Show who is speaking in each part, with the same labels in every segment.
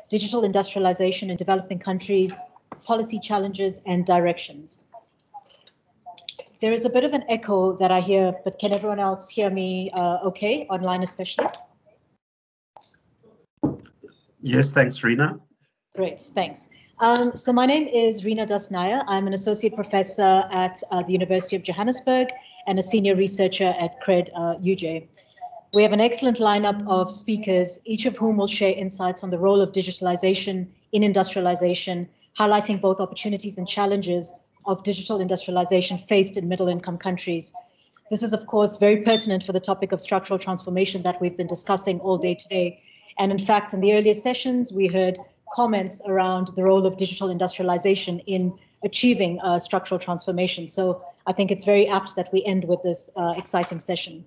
Speaker 1: Digital Industrialization in Developing Countries, Policy Challenges and Directions. There is a bit of an echo that I hear, but can everyone else hear me okay, online especially?
Speaker 2: Yes, thanks, Reena.
Speaker 1: Great, thanks. So my name is Reena Nair. I'm an associate professor at the University of Johannesburg and a senior researcher at CRED UJ. We have an excellent lineup of speakers, each of whom will share insights on the role of digitalization in industrialization, highlighting both opportunities and challenges of digital industrialization faced in middle-income countries. This is, of course, very pertinent for the topic of structural transformation that we've been discussing all day today. And in fact, in the earlier sessions, we heard comments around the role of digital industrialization in achieving structural transformation. So I think it's very apt that we end with this exciting session.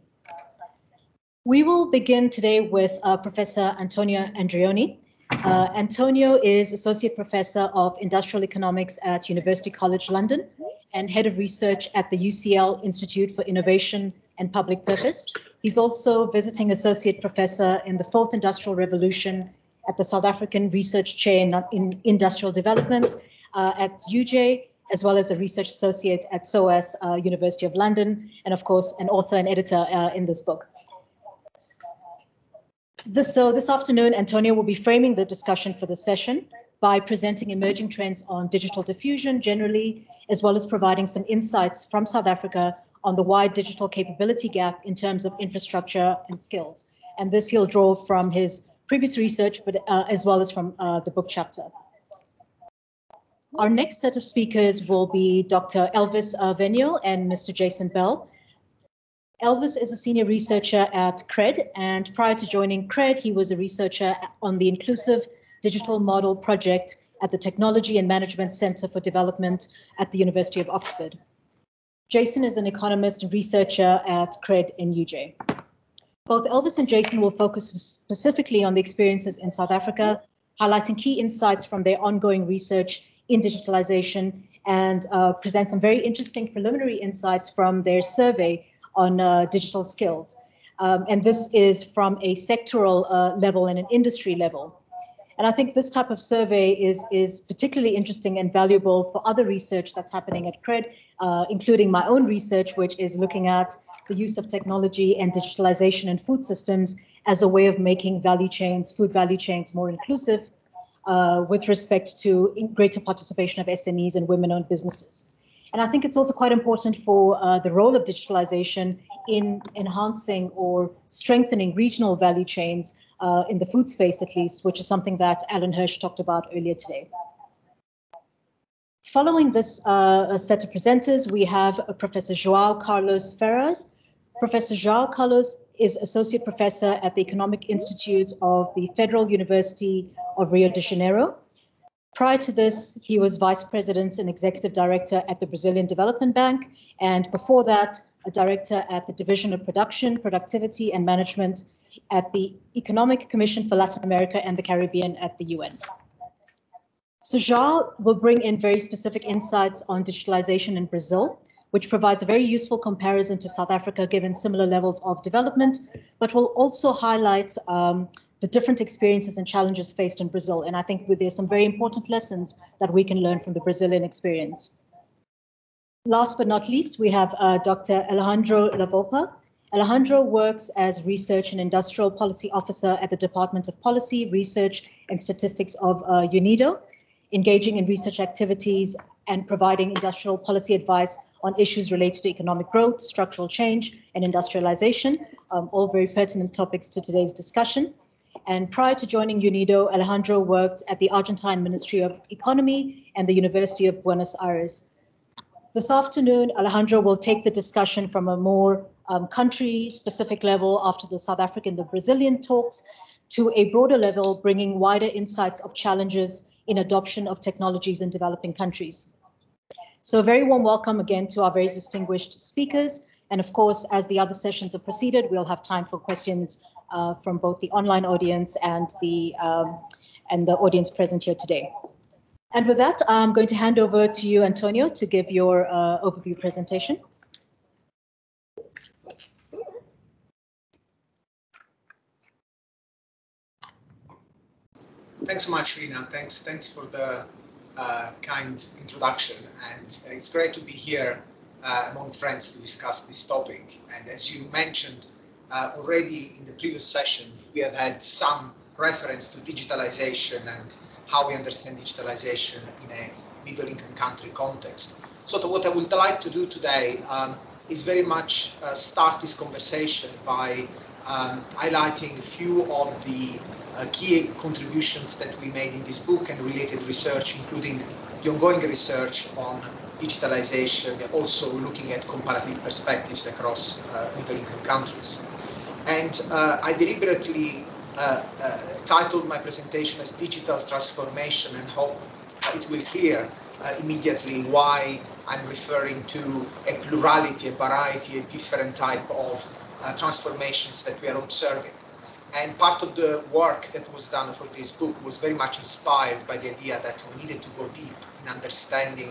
Speaker 1: We will begin today with Professor Antonio Andreoni. Antonio is Associate Professor of Industrial Economics at University College London and Head of Research at the UCL Institute for Innovation and Public Purpose. He's also Visiting Associate Professor in the Fourth Industrial Revolution at the South African Research Chair in Industrial Development at UJ, as well as a Research Associate at SOAS, University of London, and of course, an author and editor in this book. So this afternoon, Antonio will be framing the discussion for the session by presenting emerging trends on digital diffusion generally, as well as providing some insights from South Africa on the wide digital capability gap in terms of infrastructure and skills. And this he'll draw from his previous research, but as well as from the book chapter. Our next set of speakers will be Dr. Elvis Avenyo and Mr. Jason Bell. Elvis is a senior researcher at CRED, and prior to joining CRED, he was a researcher on the Inclusive Digital Model Project at the Technology and Management Center for Development at the University of Oxford. Jason is an economist and researcher at CRED in UJ. Both Elvis and Jason will focus specifically on the experiences in South Africa, highlighting key insights from their ongoing research in digitalization and present some very interesting preliminary insights from their survey on digital skills. And this is from a sectoral level and an industry level. And I think this type of survey is particularly interesting and valuable for other research that's happening at CRED, including my own research, which is looking at the use of technology and digitalization in food systems as a way of making value chains, food value chains more inclusive with respect to greater participation of SMEs and women-owned businesses. And I think it's also quite important for the role of digitalization in enhancing or strengthening regional value chains in the food space, at least, which is something that Alan Hirsch talked about earlier today. Following this set of presenters, we have Professor João Carlos Ferraz. Professor João Carlos is Associate Professor at the Economic Institute of the Federal University of Rio de Janeiro. Prior to this, he was Vice President and Executive Director at the Brazilian Development Bank, and before that, a Director at the Division of Production, Productivity and Management at the Economic Commission for Latin America and the Caribbean at the UN. So João will bring in very specific insights on digitalization in Brazil, which provides a very useful comparison to South Africa given similar levels of development, but will also highlight the different experiences and challenges faced in Brazil. And I think there's some very important lessons that we can learn from the Brazilian experience. Last but not least, we have Dr. Alejandro Lavopa. Alejandro works as Research and Industrial Policy Officer at the Department of Policy, Research and Statistics of UNIDO, engaging in research activities and providing industrial policy advice on issues related to economic growth, structural change, and industrialization, all very pertinent topics to today's discussion. And prior to joining UNIDO, Alejandro worked at the Argentine Ministry of Economy and the University of Buenos Aires. This afternoon, Alejandro will take the discussion from a more country-specific level after the South African, the Brazilian talks, to a broader level, bringing wider insights of challenges in adoption of technologies in developing countries. So a very warm welcome again to our very distinguished speakers. And of course, as the other sessions have proceeded, we'll have time for questions from both the online audience and the audience present here today. And with that, I'm going to hand over to you, Antonio, to give your overview presentation.
Speaker 3: Thanks so much, Reena. Thanks for the kind introduction, and it's great to be here among friends to discuss this topic. And as you mentioned already in the previous session, we have had some reference to digitalization and how we understand digitalization in a middle-income country context. So what I would like to do today is very much start this conversation by highlighting a few of the key contributions that we made in this book and related research, including the ongoing research on digitalization, also looking at comparative perspectives across middle-income countries. And I deliberately titled my presentation as Digital Transformation, and hope it will clear immediately why I'm referring to a plurality, a variety, a different type of transformations that we are observing. And part of the work that was done for this book was very much inspired by the idea that we needed to go deep in understanding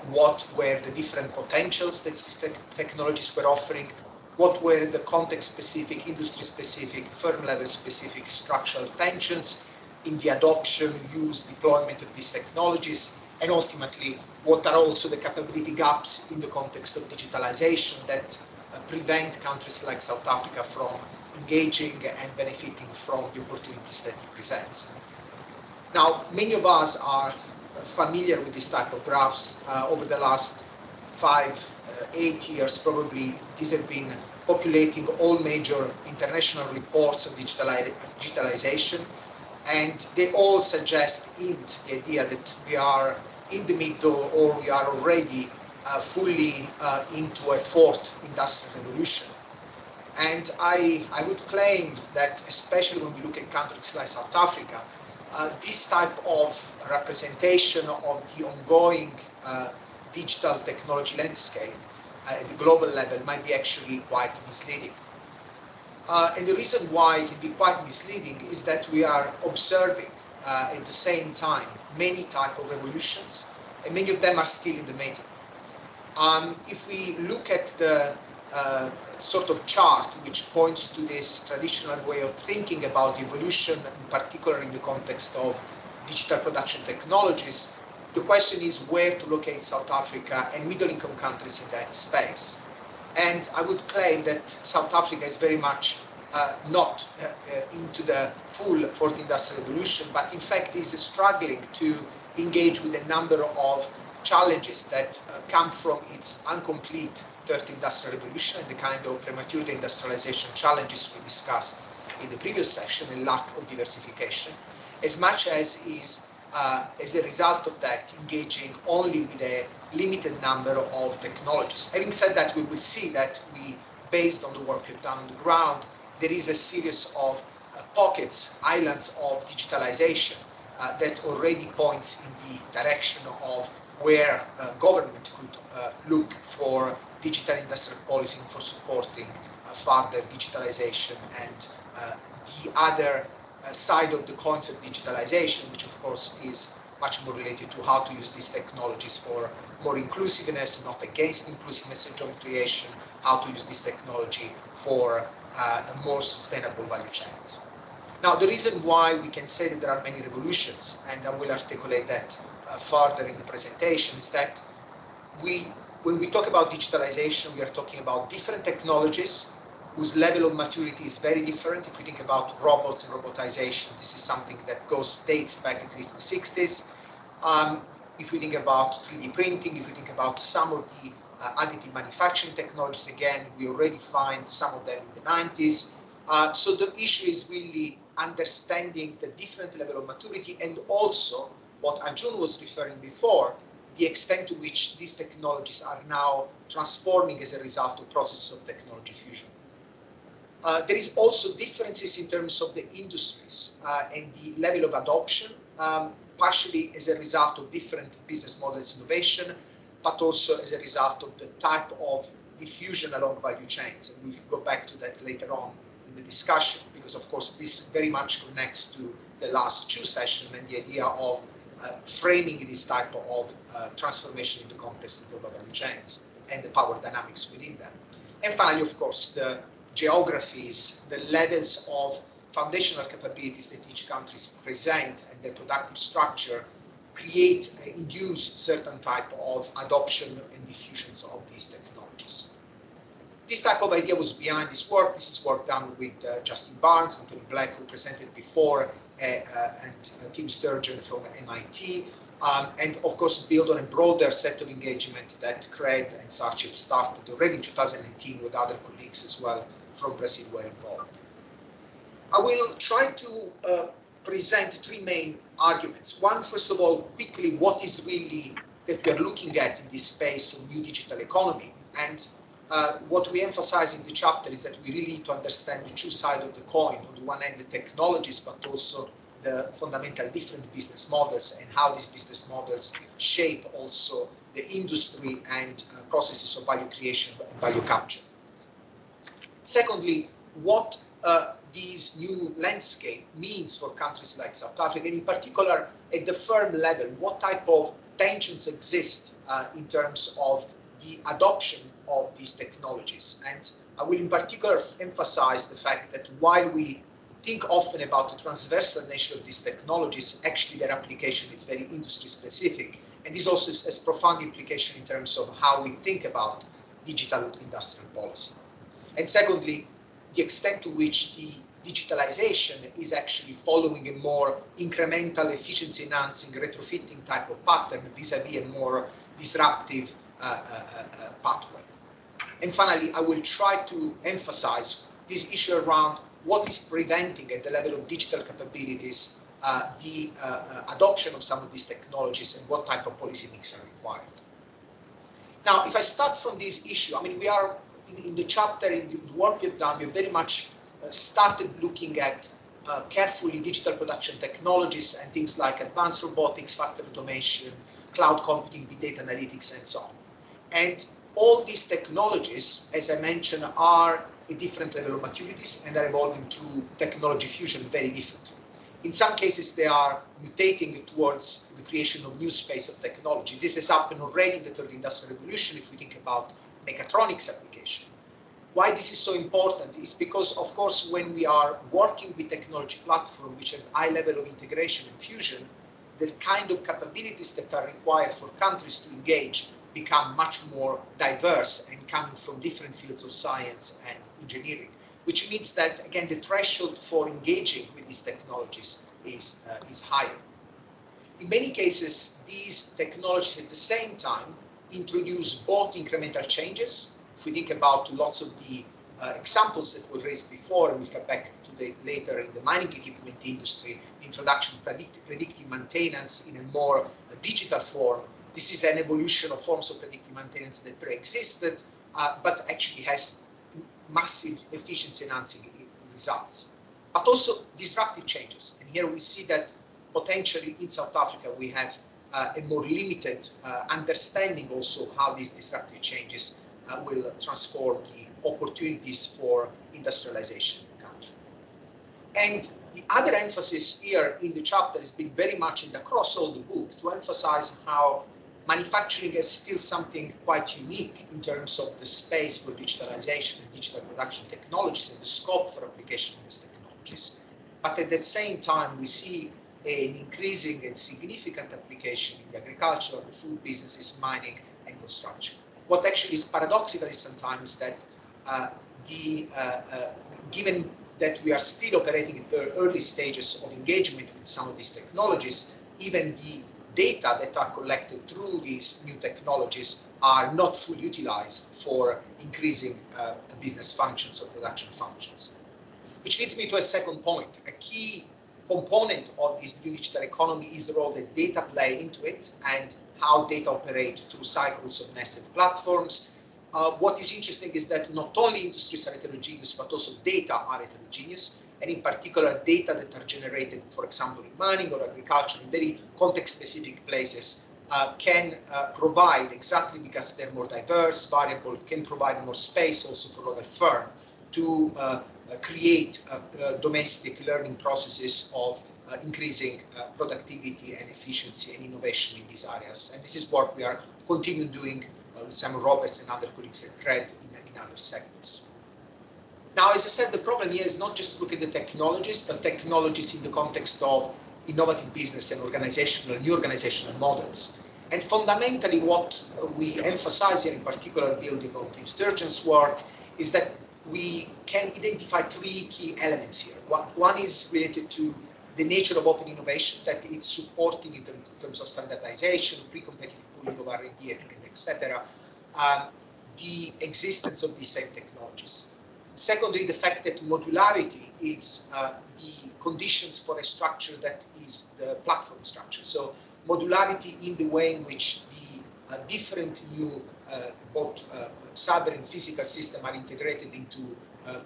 Speaker 3: what were the different potentials that these technologies were offering, what were the context-specific, industry-specific, firm-level specific structural tensions in the adoption, use, deployment of these technologies, and ultimately what are also the capability gaps in the context of digitalization that prevent countries like South Africa from engaging and benefiting from the opportunities that it presents. Now, many of us are familiar with this type of graphs. Over the last 8 years, probably, these have been populating all major international reports on digitalization, and they all suggest the idea that we are in the middle, or we are already fully into a fourth industrial revolution. And I would claim that, especially when we look at countries like South Africa, this type of representation of the ongoing digital technology landscape at the global level might be actually quite misleading. And the reason why it can be quite misleading is that we are observing at the same time many types of revolutions, and many of them are still in the making. If we look at the sort of chart which points to this traditional way of thinking about evolution, in particular in the context of digital production technologies, the question is where to locate South Africa and middle-income countries in that space. And I would claim that South Africa is very much not into the full fourth industrial revolution, but in fact is struggling to engage with a number of challenges that come from its incomplete third industrial revolution and the kind of premature industrialization challenges we discussed in the previous section, and lack of diversification, as much as is as a result of that engaging only with a limited number of technologies. Having said that, we will see that based on the work we've done on the ground, there is a series of pockets, islands of digitalization that already points in the direction of where government could look for digital industrial policy for supporting further digitalization, and the other side of the coins of digitalization, which of course is much more related to how to use these technologies for more inclusiveness, not against inclusiveness and job creation, how to use this technology for more sustainable value chains. Now, the reason why we can say that there are many revolutions, and I will articulate that further in the presentation, is that when we talk about digitalization, we are talking about different technologies whose level of maturity is very different. If we think about robots and robotization, this is something that dates back at least the 60s. If we think about 3D printing, if we think about some of the additive manufacturing technologies, again, we already find some of them in the 90s. So the issue is really understanding the different level of maturity, and also what Andreoni was referring before, the extent to which these technologies are now transforming as a result of processes of technology fusion. There is also differences in terms of the industries and the level of adoption, partially as a result of different business models innovation, but also as a result of the type of diffusion along value chains. And we can go back to that later on in the discussion, because of course this very much connects to the last two sessions and the idea of framing this type of transformation in the context of global value chains and the power dynamics within them. And finally, of course, the geographies, the levels of foundational capabilities that each country present and their productive structure create, induce certain type of adoption and diffusions of these technologies. This type of idea was behind this work. This is work done with Justin Barnes, Anthony Black, who presented before, and Tim Sturgeon from MIT, and of course build on a broader set of engagement that Cred and Sarchev started already in 2019 with other colleagues as well from Brazil were involved. I will try to present three main arguments. One, first of all, quickly, what is really that we are looking at in this space of new digital economy. And what we emphasize in the chapter is that we really need to understand the two sides of the coin. On the one hand, the technologies, but also the fundamental different business models and how these business models shape also the industry and processes of value creation and value capture. Secondly, what this new landscape means for countries like South Africa, and in particular at the firm level, what type of tensions exist in terms of the adoption of these technologies. And I will in particular emphasize the fact that while we think often about the transversal nature of these technologies, actually their application is very industry specific. And this also has profound implication in terms of how we think about digital industrial policy. And secondly, the extent to which the digitalization is actually following a more incremental, efficiency enhancing, retrofitting type of pattern vis-a-vis a more disruptive pathway. And finally, I will try to emphasize this issue around what is preventing at the level of digital capabilities the adoption of some of these technologies and what type of policy mix are required. Now, if I start from this issue, I mean, we are in the chapter, in the work we've done, we've very much started looking at carefully digital production technologies and things like advanced robotics, factory automation, cloud computing, big data analytics, and so on. And all these technologies, as I mentioned, are at different level of maturities and are evolving through technology fusion very differently. In some cases, they are mutating towards the creation of new space of technology. This has happened already in the third industrial revolution if we think about mechatronics application. Why this is so important is because, of course, when we are working with technology platforms which have high level of integration and fusion, the kind of capabilities that are required for countries to engage become much more diverse and coming from different fields of science and engineering, which means that, again, the threshold for engaging with these technologies is higher. In many cases, these technologies at the same time introduce both incremental changes. If we think about lots of the examples that were raised before, and we'll come back to later in the mining equipment industry, the introduction of predictive maintenance in a more digital form. This is an evolution of forms of predictive maintenance that pre-existed, but actually has massive efficiency enhancing results. But also disruptive changes. And here we see that potentially in South Africa we have a more limited understanding also how these disruptive changes will transform the opportunities for industrialization in the country. And the other emphasis here in the chapter has been very much across all the book to emphasize how manufacturing is still something quite unique in terms of the space for digitalization and digital production technologies and the scope for application of these technologies. But at the same time, we see an increasing and significant application in the agriculture, the food businesses, mining, and construction. What actually is paradoxical is sometimes that given that we are still operating in the early stages of engagement with some of these technologies, even the data that are collected through these new technologies are not fully utilized for increasing business functions or production functions. Which leads me to a second point. A key component of this new digital economy is the role that data play into it and how data operate through cycles of nested platforms. What is interesting is that not only industries are heterogeneous, but also data are heterogeneous, and in particular data that are generated, for example, in mining or agriculture in very context-specific places can provide, exactly because they're more diverse, variable, can provide more space also for other firms to create domestic learning processes of increasing productivity and efficiency and innovation in these areas. And this is what we are continuing doing with Simon Roberts and other colleagues at Cred in other sectors. Now, as I said, the problem here is not just to look at the technologies, but technologies in the context of innovative business and new organizational models. And fundamentally, what we emphasize here, in particular building on Tim Sturgeon's work, is that we can identify three key elements here. One is related to the nature of open innovation, that it's supporting in terms of standardization, pre-competitive pooling of R&D, and etc., the existence of these same technologies. Secondly, the fact that modularity is the conditions for a structure that is the platform structure. So modularity in the way in which the different new both cyber and physical systems are integrated into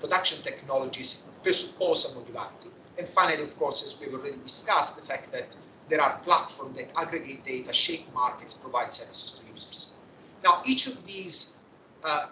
Speaker 3: production technologies presuppose a modularity. And finally, of course, as we've already discussed, the fact that there are platforms that aggregate data, shape markets, provide services to users. Now, each of these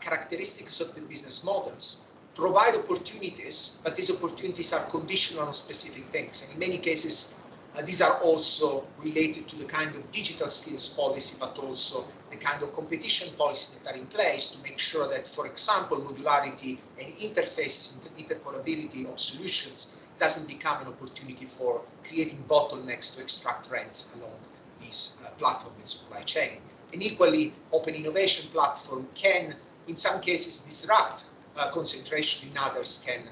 Speaker 3: characteristics of the business models provide opportunities, but these opportunities are conditional on specific things. And in many cases, these are also related to the kind of digital skills policy, but also the kind of competition policies that are in place to make sure that, for example, modularity and interfaces and interoperability of solutions doesn't become an opportunity for creating bottlenecks to extract rents along this platform and supply chain. And equally, open innovation platform can, in some cases, disrupt concentration, in others can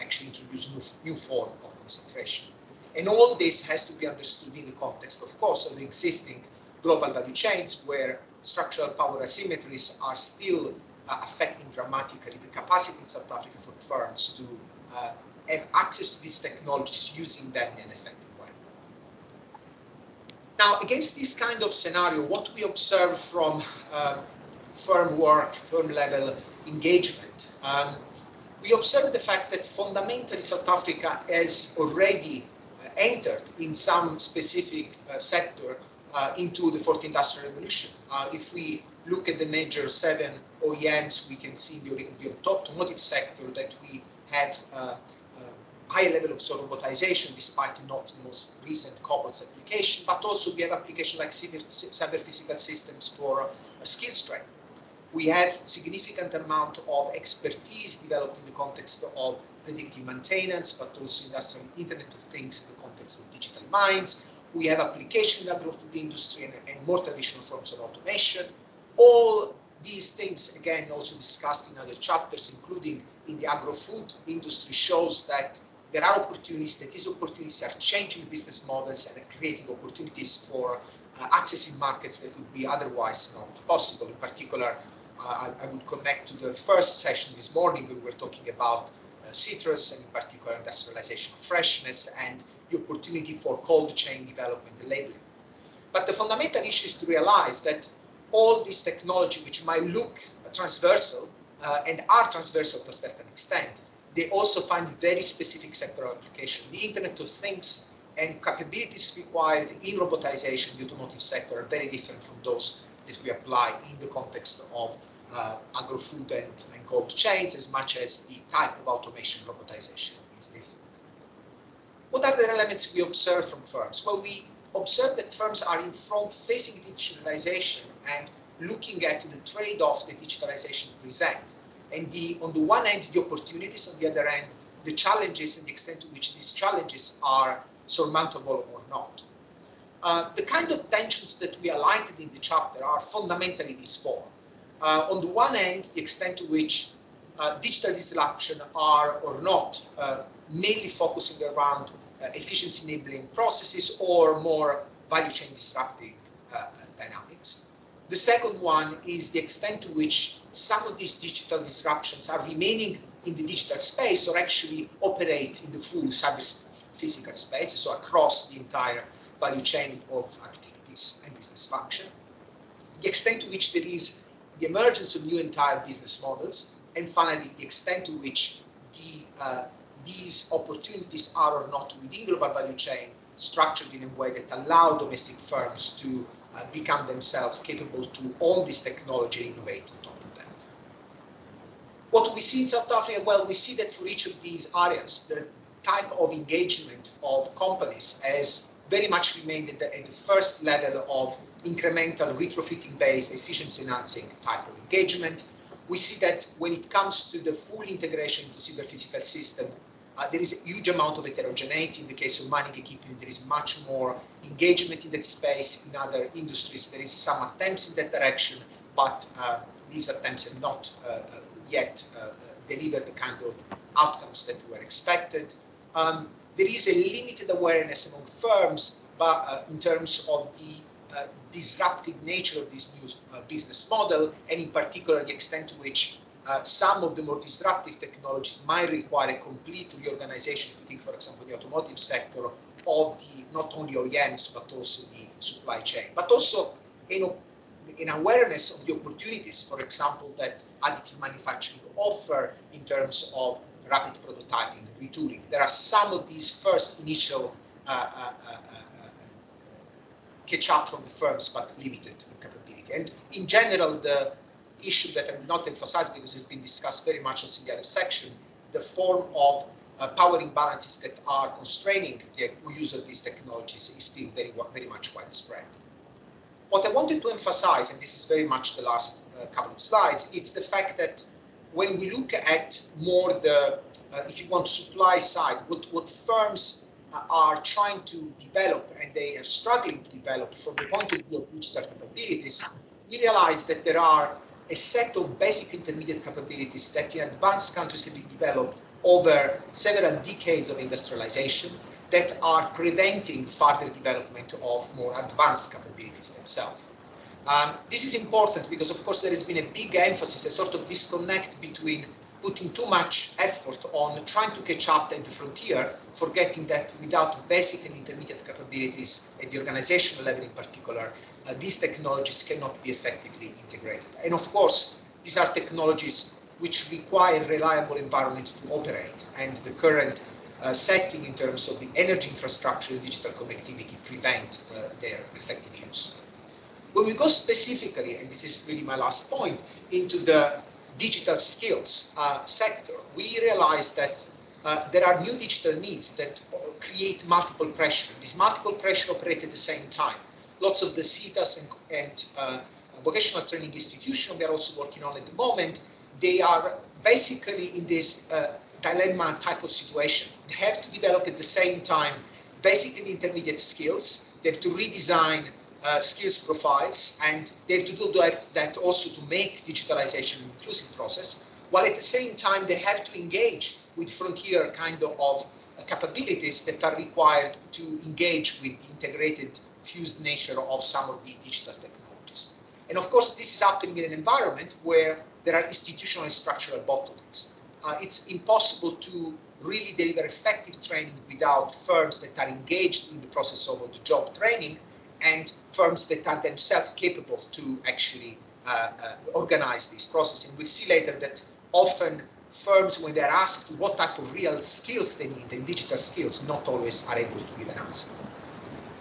Speaker 3: actually introduce new form of concentration. And all this has to be understood in the context, of course, of the existing global value chains where structural power asymmetries are still affecting dramatically the capacity in South Africa for firms to have access to these technologies, using them in an effective way. Now, against this kind of scenario, what we observe from firm work, firm level engagement, we observe the fact that fundamentally South Africa has already entered in some specific sector into the fourth industrial revolution. If we look at the major 7 OEMs, we can see the automotive sector that we have high level of robotization, despite not the most recent COBOL's application, but also we have applications like cyber physical systems for skills training. We have significant amount of expertise developed in the context of predictive maintenance, but also industrial Internet of Things in the context of digital mines. We have application in the agro-food industry and more traditional forms of automation. All these things, again, also discussed in other chapters, including in the agro-food industry, shows that there are opportunities, that these opportunities are changing business models and creating opportunities for accessing markets that would be otherwise not possible. In particular, I would connect to the first session this morning. We were talking about citrus and in particular industrialization of freshness and the opportunity for cold chain development and labeling. But the fundamental issue is to realize that all this technology, which might look transversal and are transversal to a certain extent, they also find very specific sectoral application. The Internet of Things and capabilities required in robotization in the automotive sector are very different from those that we apply in the context of agro-food and cold chains, as much as the type of automation robotization is different. What are the elements we observe from firms? Well, we observe that firms are in front facing digitalization and looking at the trade-off that digitalization presents. And on the one hand, the opportunities, on the other hand, the challenges and the extent to which these challenges are surmountable or not. The kind of tensions that we highlighted in the chapter are fundamentally these four. On the one hand, the extent to which digital disruption are or not mainly focusing around efficiency enabling processes or more value chain disrupting dynamics. The second one is the extent to which some of these digital disruptions are remaining in the digital space or actually operate in the full cyber physical space, so across the entire value chain of activities and business function. The extent to which there is the emergence of new entire business models, and finally, the extent to which these opportunities are or not within global value chain structured in a way that allow domestic firms to become themselves capable to own this technology and innovate on top of that. What we see in South Africa, well, we see that for each of these areas, the type of engagement of companies has very much remained at the first level of incremental retrofitting based efficiency enhancing type of engagement. we see that when it comes to the full integration into cyber-physical system, there is a huge amount of heterogeneity. In the case of mining equipment, there is much more engagement in that space. In other industries, there is some attempts in that direction, but these attempts have not yet delivered the kind of outcomes that were expected. There is a limited awareness among firms, but in terms of the disruptive nature of this new business model, and in particular the extent to which some of the more disruptive technologies might require a complete reorganization. If you think, for example, the automotive sector of the not only OEMs but also the supply chain, but also an awareness of the opportunities, for example, that additive manufacturing offer in terms of rapid prototyping, retooling. There are some of these first initial catch up from the firms, but limited capability. And in general, the issue that I will not emphasize because it's been discussed very much also in the other section, the form of power imbalances that are constraining the use of these technologies is still very much widespread. What I wanted to emphasize, and this is very much the last couple of slides, it's the fact that when we look at more the, if you want, supply side, what firms are trying to develop and they are struggling to develop from the point of view of digital capabilities, we realize that there are a set of basic intermediate capabilities that the advanced countries have developed over several decades of industrialization that are preventing further development of more advanced capabilities themselves. This is important because, of course, there has been a big emphasis, a sort of disconnect between putting too much effort on trying to catch up at the frontier, forgetting that without basic and intermediate capabilities at the organizational level in particular, these technologies cannot be effectively integrated. And of course, these are technologies which require reliable environment to operate, and the current setting in terms of the energy infrastructure and digital connectivity prevent their effective use. When we go specifically, and this is really my last point, into the digital skills sector, we realize that there are new digital needs that create multiple pressure. This multiple pressure operate at the same time. Lots of the CETAs and vocational training institutions we are also working on at the moment, they are basically in this dilemma type of situation. They have to develop at the same time basic and intermediate skills. They have to redesign skills profiles, and they have to do that also to make digitalization an inclusive process, while at the same time they have to engage with frontier kind of capabilities that are required to engage with the integrated, fused nature of some of the digital technologies. And of course, this is happening in an environment where there are institutional and structural bottlenecks. It's impossible to really deliver effective training without firms that are engaged in the process of the job training and firms that are themselves capable to actually organize this process. And we'll see later that often firms, when they're asked what type of real skills they need, and digital skills, not always are able to give an answer.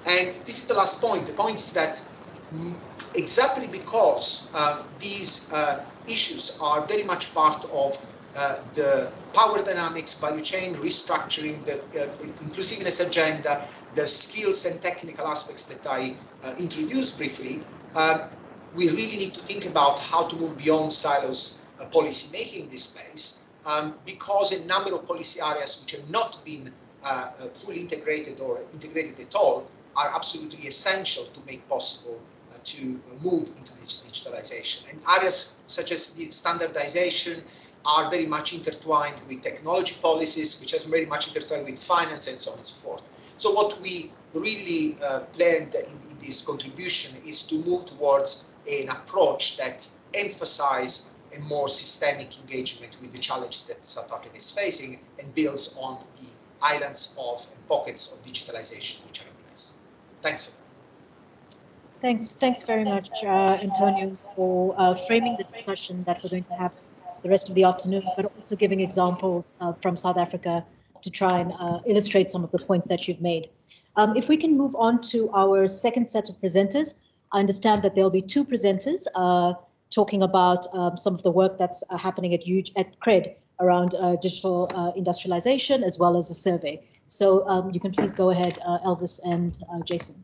Speaker 3: And this is the last point. The point is that exactly because these issues are very much part of the power dynamics, value chain restructuring, the inclusiveness agenda, the skills and technical aspects that I introduced briefly, we really need to think about how to move beyond silos policy making in this space, because a number of policy areas which have not been fully integrated or integrated at all are absolutely essential to make possible to move into this digitalization. And areas such as the standardization are very much intertwined with technology policies, which is very much intertwined with finance and so on and so forth. So what we really planned in this contribution is to move towards an approach that emphasizes a more systemic engagement with the challenges that South Africa is facing and builds on the islands of and pockets of digitalization which are in place. Thanks for that.
Speaker 1: Thanks very much, Antonio, for framing the discussion that we're going to have the rest of the afternoon, but also giving examples from South Africa to try and illustrate some of the points that you've made. If we can move on to our second set of presenters, I understand that there'll be two presenters talking about some of the work that's happening at CRED around digital industrialization, as well as a survey. So you can please go ahead, Elvis and Jason.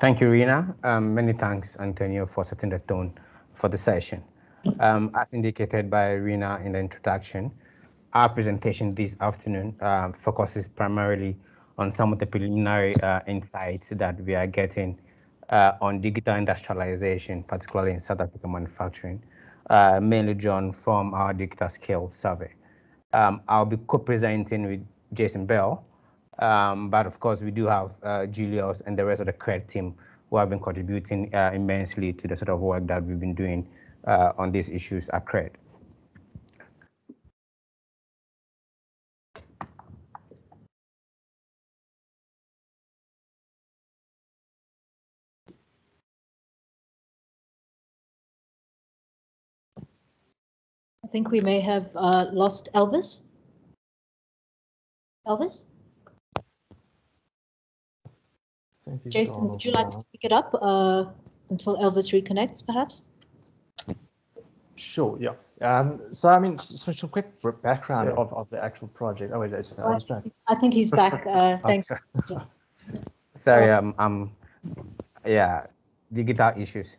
Speaker 4: Thank you, Reena. Many thanks, Antonio, for setting the tone for the session. As indicated by Reena in the introduction, our presentation this afternoon focuses primarily on some of the preliminary insights that we are getting on digital industrialization, particularly in South African manufacturing, mainly drawn from our digital scale survey. I'll be co-presenting with Jason Bell, but of course we do have Julius and the rest of the CRED team who have been contributing immensely to the sort of work that we've been doing on these issues at CRED.
Speaker 1: I think we may have lost Elvis. Elvis? Jason, would you like to pick it up until Elvis reconnects, perhaps?
Speaker 5: Sure, yeah. So, I mean, some quick background of the actual project. Oh, wait,
Speaker 1: I think he's back. Thanks.
Speaker 4: Okay. Sorry, yeah, digital issues.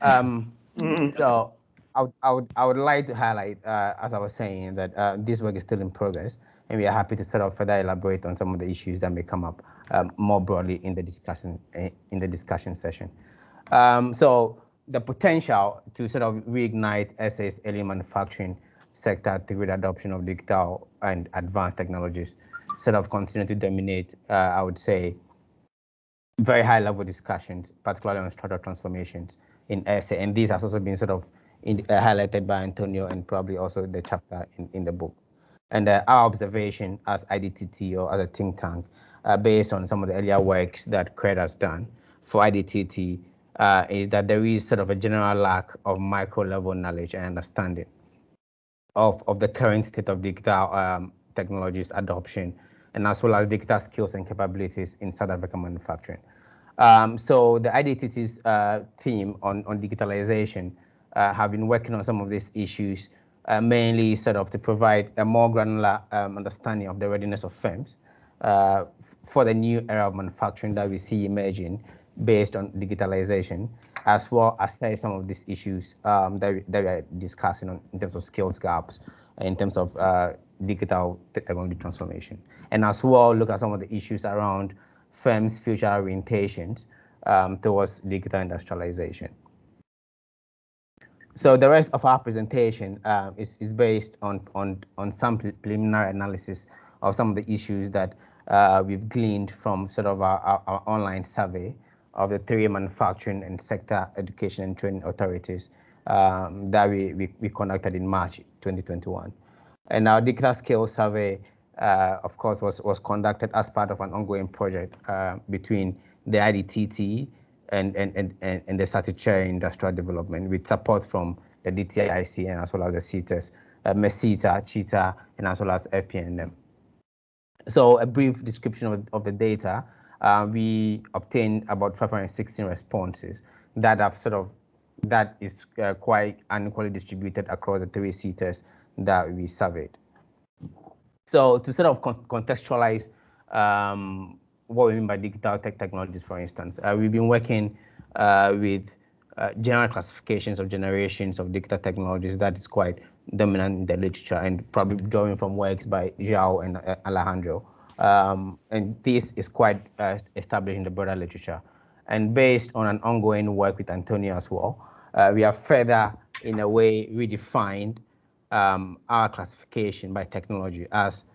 Speaker 4: So I would like to highlight, as I was saying, that this work is still in progress, and we are happy to sort of further elaborate on some of the issues that may come up more broadly in the discussion session. So the potential to sort of reignite SA's early manufacturing sector through the adoption of digital and advanced technologies sort of continue to dominate, I would say, very high level discussions, particularly on structural transformations in SA. And these has also been sort of highlighted by Antonio and probably also the chapter in the book. And our observation as IDTT or as a think tank, based on some of the earlier works that CRED has done for IDTT, is that there is sort of a general lack of micro level knowledge and understanding of the current state of digital technologies adoption, and as well as digital skills and capabilities in South African manufacturing. So the IDTT's theme on digitalization have been working on some of these issues, mainly sort of to provide a more granular understanding of the readiness of firms for the new era of manufacturing that we see emerging based on digitalization, as well as say some of these issues that we are discussing in terms of skills gaps, in terms of digital technology transformation, and as well look at some of the issues around firms' future orientations towards digital industrialization. So the rest of our presentation is based on some preliminary analysis of some of the issues that we've gleaned from sort of our online survey of the 3 manufacturing and sector education and training authorities that we conducted in March 2021. And our digital skills survey, of course, was conducted as part of an ongoing project between the IDTT and the Statutory Industrial Development, with support from the DTIC and as well as the CETAs, MESITA, CHITA, and as well as FPNM. So a brief description of the data, we obtained about 516 responses that have that is quite unequally distributed across the 3 CETAs that we surveyed. So to sort of contextualize what we mean by digital technologies, for instance, we've been working with general classifications of generations of digital technologies that is quite dominant in the literature, and probably drawing from works by João and Alejandro. And this is quite established in the broader literature. And based on an ongoing work with Antonio as well, we have further, in a way, redefined our classification by technology as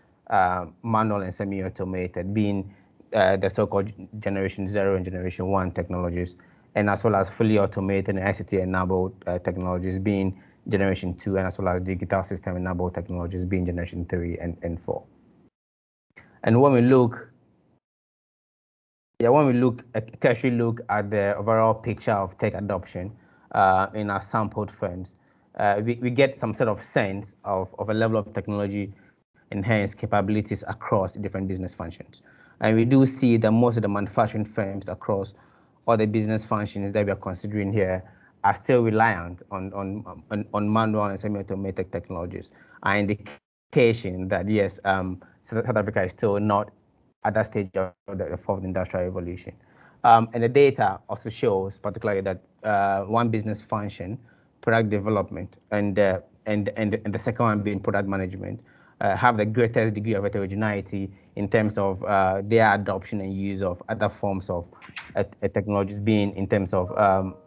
Speaker 4: manual and semi-automated, being the so-called Generation 0 and Generation 1 technologies, and as well as fully automated and ICT-enabled technologies being Generation 2, and as well as digital system-enabled technologies being Generation 3 and 4. And when we look, carefully look at the overall picture of tech adoption in our sampled firms, we get some sort of sense of a level of technology enhanced capabilities across different business functions. And we do see that most of the manufacturing firms across all the business functions that we are considering here are still reliant on manual and semi-automated technologies. An indication that yes, South Africa is still not at that stage of the 4th industrial revolution. And the data also shows particularly that one business function product development, and the second one being product management, have the greatest degree of heterogeneity in terms of their adoption and use of other forms of technologies, being in terms of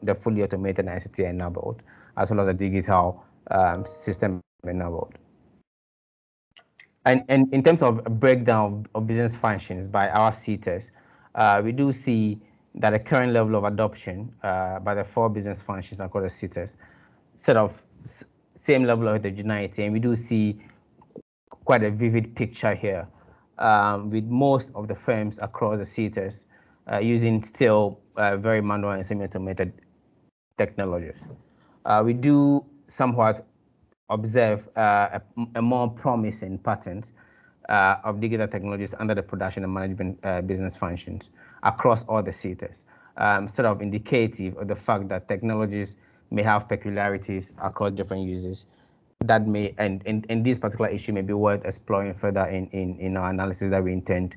Speaker 4: the fully automated and ICT enabled, as well as the digital system enabled. And in terms of a breakdown of business functions by our CETAs, we do see that the current level of adoption by the 4 business functions across the CETAs sort of same level of heterogeneity, and we do see quite a vivid picture here, with most of the firms across the CETAs using still very manual and semi-automated technologies. We do somewhat observe a more promising patterns of digital technologies under the production and management business functions across all the CETAs, sort of indicative of the fact that technologies may have peculiarities across different uses that may, and this particular issue may be worth exploring further in our analysis that we intend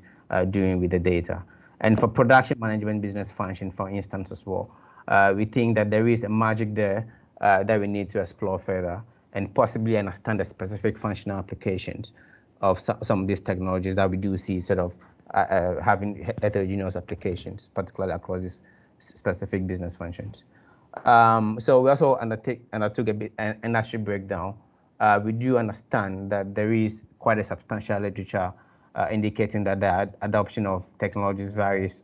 Speaker 4: doing with the data. And for production management business function, for instance, as well, we think that there is a magic there that we need to explore further and possibly understand the specific functional applications of some of these technologies that we do see sort of having heterogeneous applications, particularly across these specific business functions. So we also undertook a bit an industry breakdown. We do understand that there is quite a substantial literature indicating that the adoption of technologies varies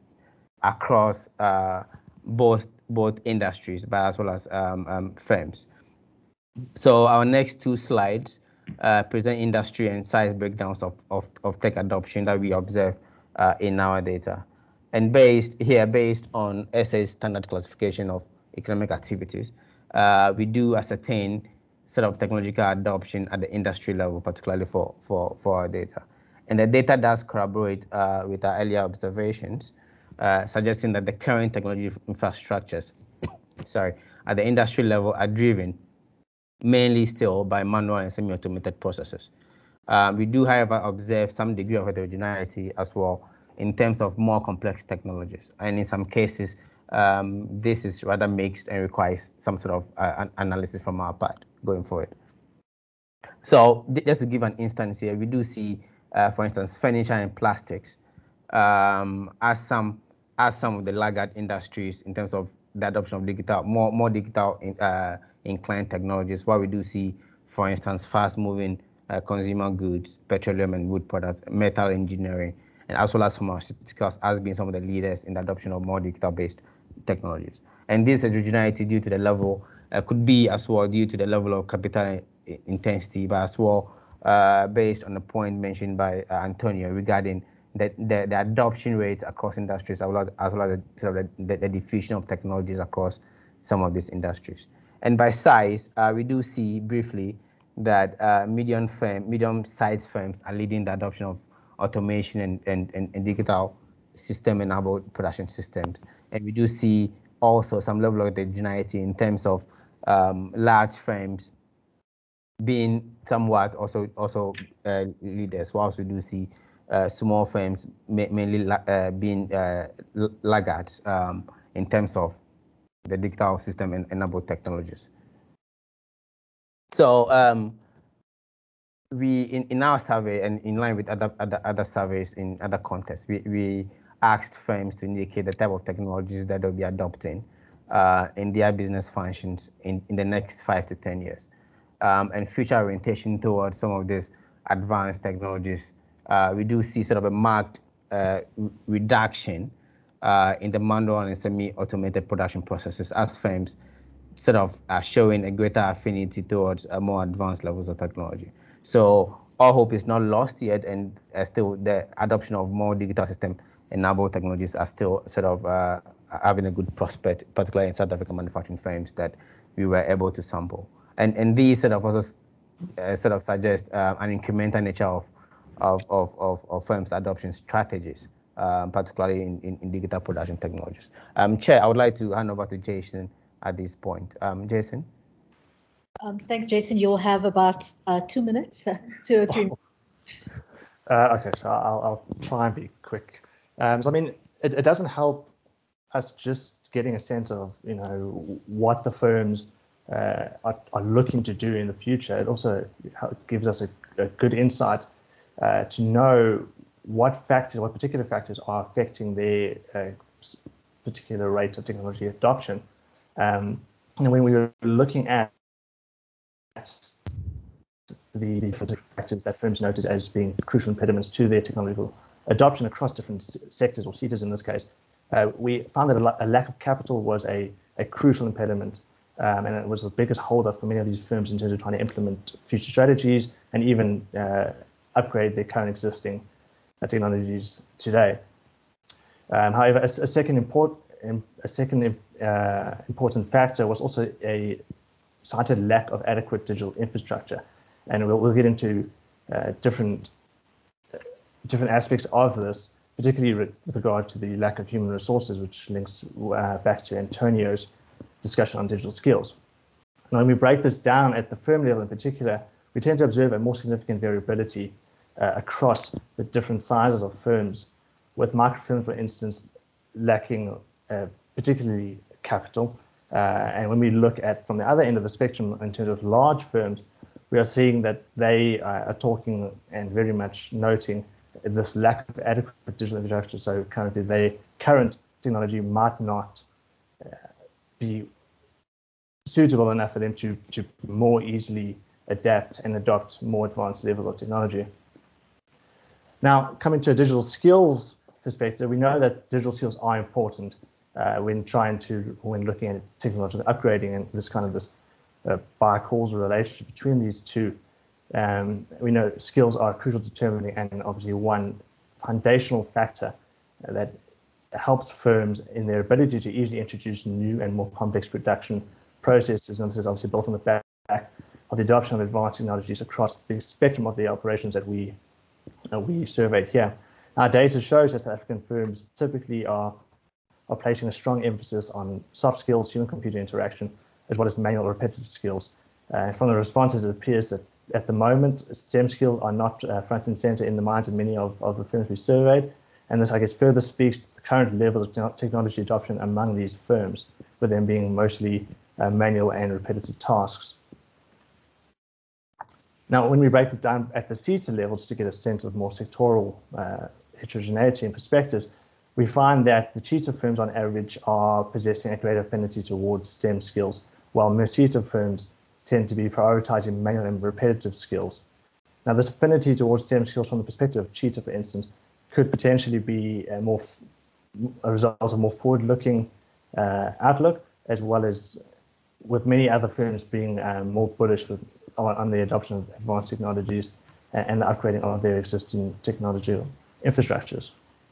Speaker 4: across both industries, but as well as firms. So our next 2 slides present industry and size breakdowns of tech adoption that we observe in our data. And based on SA's standard classification of economic activities, we do ascertain sort of technological adoption at the industry level, particularly for our data. And the data does corroborate with our earlier observations, suggesting that the current technology infrastructures, at the industry level are driven mainly still by manual and semi-automated processes. We do, however, observe some degree of heterogeneity as well in terms of more complex technologies. And in some cases, this is rather mixed and requires some sort of analysis from our part going forward. So just to give an instance here, we do see, for instance, furniture and plastics as some of the laggard industries in terms of the adoption of digital, more digital inclined technologies. What we do see, for instance, fast-moving consumer goods, petroleum and wood products, metal engineering, and as well as pharmaceuticals as being some of the leaders in the adoption of more digital-based technologies. And this heterogeneity due to the level could be as well due to the level of capital intensity, but as well based on the point mentioned by Antonio regarding the adoption rates across industries, as well as the diffusion of technologies across some of these industries. And by size, we do see briefly that medium-sized firms are leading the adoption of automation and digital system-enabled production systems. And we do see also some level of heterogeneity in terms of large firms being somewhat also leaders, whilst we do see small firms mainly being laggards in terms of the digital system and enabled technologies. So we in our survey and in line with other surveys in other contexts, we asked firms to indicate the type of technologies that they'll be adopting in their business functions in the next 5 to 10 years, and future orientation towards some of these advanced technologies. We do see sort of a marked reduction in the manual and semi-automated production processes as firms sort of are showing a greater affinity towards more advanced levels of technology. So all hope is not lost yet, and still the adoption of more digital system-enabled technologies are still sort of having a good prospect, particularly in South African manufacturing firms that we were able to sample. And these sort of also sort of suggest an incremental nature of firms' adoption strategies, particularly in digital production technologies. Chair, I would like to hand over to Jason at this point. Jason?
Speaker 1: Thanks, Jason. You'll have about 2 minutes, 2 or 3 minutes.
Speaker 5: Okay, so I'll try and be quick. So I mean, it doesn't help us just getting a sense of, what the firms are looking to do in the future. It also gives us a good insight to know what particular factors are affecting their particular rate of technology adoption. And when we were looking at the factors that firms noted as being crucial impediments to their technological adoption across different sectors, or sectors in this case, we found that a lack of capital was a crucial impediment, and it was the biggest holdup for many of these firms in terms of trying to implement future strategies and even upgrade their current existing technologies today. However, a second important factor was also a cited lack of adequate digital infrastructure, and we'll get into different aspects of this, particularly with regard to the lack of human resources, which links back to Antonio's discussion on digital skills. Now, when we break this down at the firm level in particular, we tend to observe a more significant variability across the different sizes of firms, with microfirms, for instance, lacking particularly capital. And when we look at from the other end of the spectrum in terms of large firms, we are seeing that they are talking and very much noting this lack of adequate digital infrastructure. So currently, their current technology might not be suitable enough for them to more easily adapt and adopt more advanced levels of technology. Now, coming to a digital skills perspective, we know that digital skills are important when looking at technological upgrading and this bi-causal relationship between these two. We know skills are crucial determining and obviously one foundational factor that helps firms in their ability to easily introduce new and more complex production processes. And this is obviously built on the back of the adoption of advanced technologies across the spectrum of the operations that we surveyed here. Our data shows that South African firms typically are placing a strong emphasis on soft skills, human-computer interaction, as well as manual or repetitive skills. From the responses, it appears that at the moment, STEM skills are not front and center in the minds of many of the firms we surveyed. And this, I guess, further speaks to the current level of technology adoption among these firms, with them being mostly manual and repetitive tasks. Now, when we break this down at the sector level, just to get a sense of more sectoral heterogeneity and perspectives, we find that the cheetah firms on average are possessing a greater affinity towards STEM skills, while Meseta firms tend to be prioritizing manual and repetitive skills. Now, this affinity towards STEM skills from the perspective of cheetah, for instance, could potentially be a result of more forward-looking outlook, as well as with many other firms being more bullish on the adoption of advanced technologies and the upgrading of their existing technology infrastructures.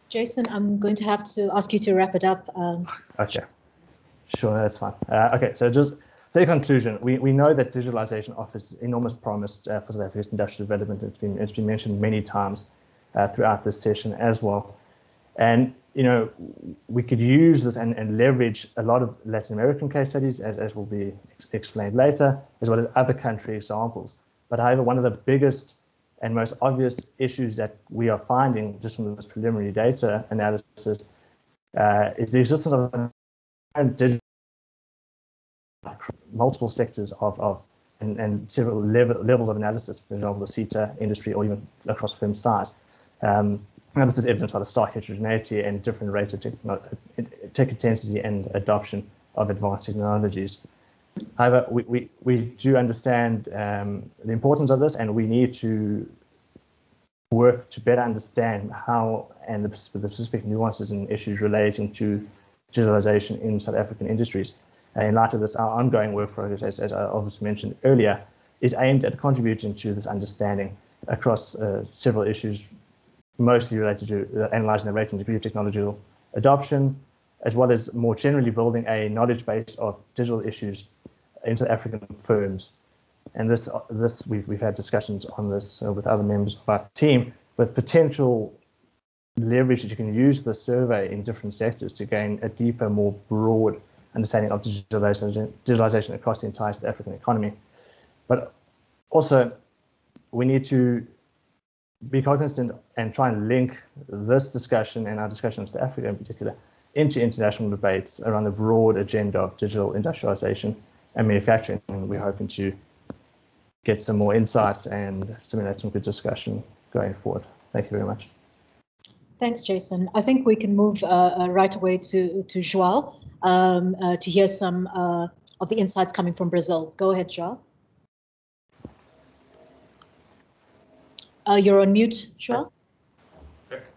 Speaker 1: Jason, I'm going to have to ask you to wrap it up.
Speaker 5: Okay, sure, that's fine. Okay, so just in conclusion, we know that digitalization offers enormous promise for South Africa's industrial development. It's been mentioned many times throughout this session as well. And, we could use this and leverage a lot of Latin American case studies, as will be explained later, as well as other country examples. But however, one of the biggest and most obvious issues that we are finding just from this preliminary data analysis is the existence of multiple sectors and several levels of analysis, for example, the CETA industry or even across firm size. And this is evidenced by the stark heterogeneity and different rates of tech intensity and adoption of advanced technologies. However, we do understand the importance of this, and we need to work to better understand how and the specific nuances and issues relating to digitalization in South African industries. In light of this, our ongoing work progress, as I obviously mentioned earlier, is aimed at contributing to this understanding across several issues, mostly related to analyzing the rate and degree of technological adoption, as well as more generally building a knowledge base of digital issues in South African firms. And this we've had discussions on this with other members of our team, with potential leverage that you can use the survey in different sectors to gain a deeper, more broad understanding of digitalization across the entire South African economy. But also, we need to be cognizant and try and link this discussion and our discussion of South Africa in particular into international debates around the broad agenda of digital industrialization and manufacturing. And we're hoping to get some more insights and stimulate some good discussion going forward. Thank you very much.
Speaker 1: Thanks, Jason. I think we can move right away to João to hear some of the insights coming from Brazil. Go ahead, João. You're on mute, João.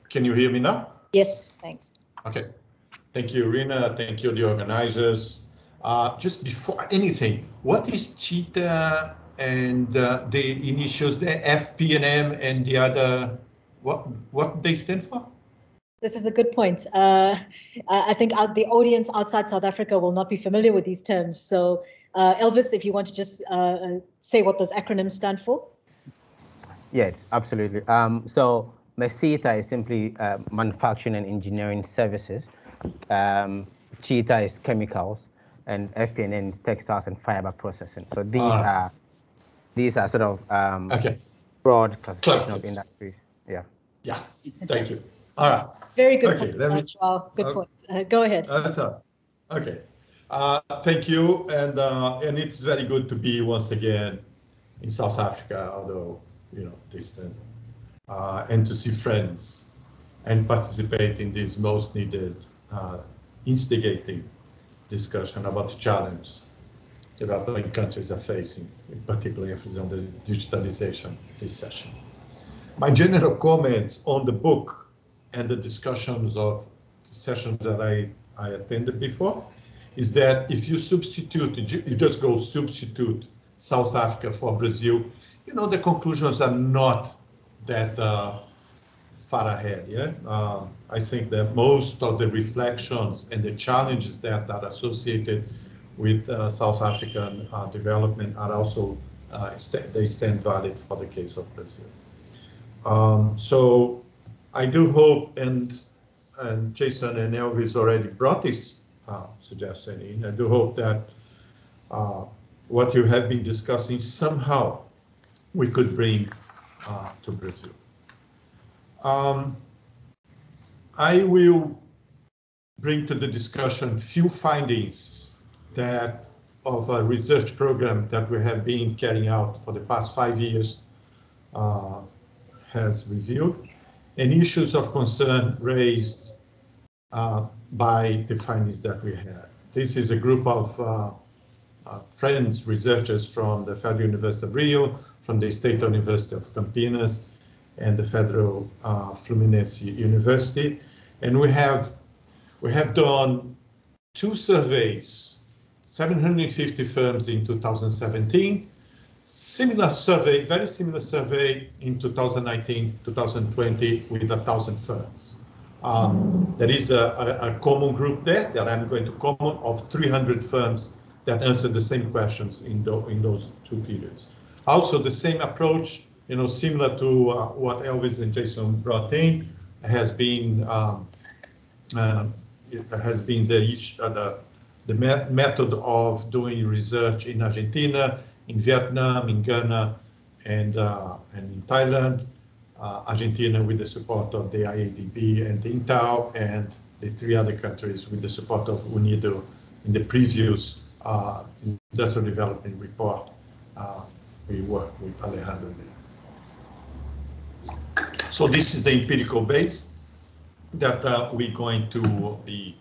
Speaker 6: Can you hear me now?
Speaker 1: Yes, thanks.
Speaker 6: Okay. Thank you, Reena. Thank you, the organizers. Just before anything, what is cheetah and the initials, the FP&M and the other, what they stand for?
Speaker 1: This is a good point. I think the audience outside South Africa will not be familiar with these terms. So Elvis, if you want to just say what those acronyms stand for.
Speaker 4: Yes, absolutely. So MESITA is simply manufacturing and engineering services. Cheetah is chemicals, and FP&N is textiles and fiber processing. So these are sort of broad classification of industries. Yeah. Yeah.
Speaker 6: Thank you. All right.
Speaker 1: Very good point. Good point. Go ahead.
Speaker 6: Okay. Thank you, and it's very good to be once again in South Africa, although distant, and to see friends and participate in this most needed, instigating discussion about the challenge developing countries are facing, in particular emphasis on the digitalization this session. My general comments on the book and the discussions of the sessions that I attended before is that if you just go substitute South Africa for Brazil, the conclusions are not that far ahead. Yeah, I think that most of the reflections and the challenges that are associated with South African development are also they stand valid for the case of Brazil. So I do hope, and Jason and Elvis already brought this suggestion in. I do hope that what you have been discussing somehow we could bring to Brazil. I will bring to the discussion few findings of a research program that we have been carrying out for the past 5 years has revealed, and issues of concern raised by the findings that we had. This is a group of friends, researchers from the Federal University of Rio, from the State University of Campinas, and the Federal Fluminense University, and we have done 2 surveys, 750 firms in 2017, similar survey, very similar survey in 2019, 2020 with 1,000 firms. There is a common group there that I'm going to comment of 300 firms that answered the same questions in those 2 periods. Also, the same approach, similar to what Elvis and Jason brought in, has been the method of doing research in Argentina, in Vietnam, in Ghana, and in Thailand. Argentina with the support of the IIPP and the Intel, and the 3 other countries with the support of UNIDO in the previous industrial development report. We worked with Alejandro. So this is the empirical base that we're going to be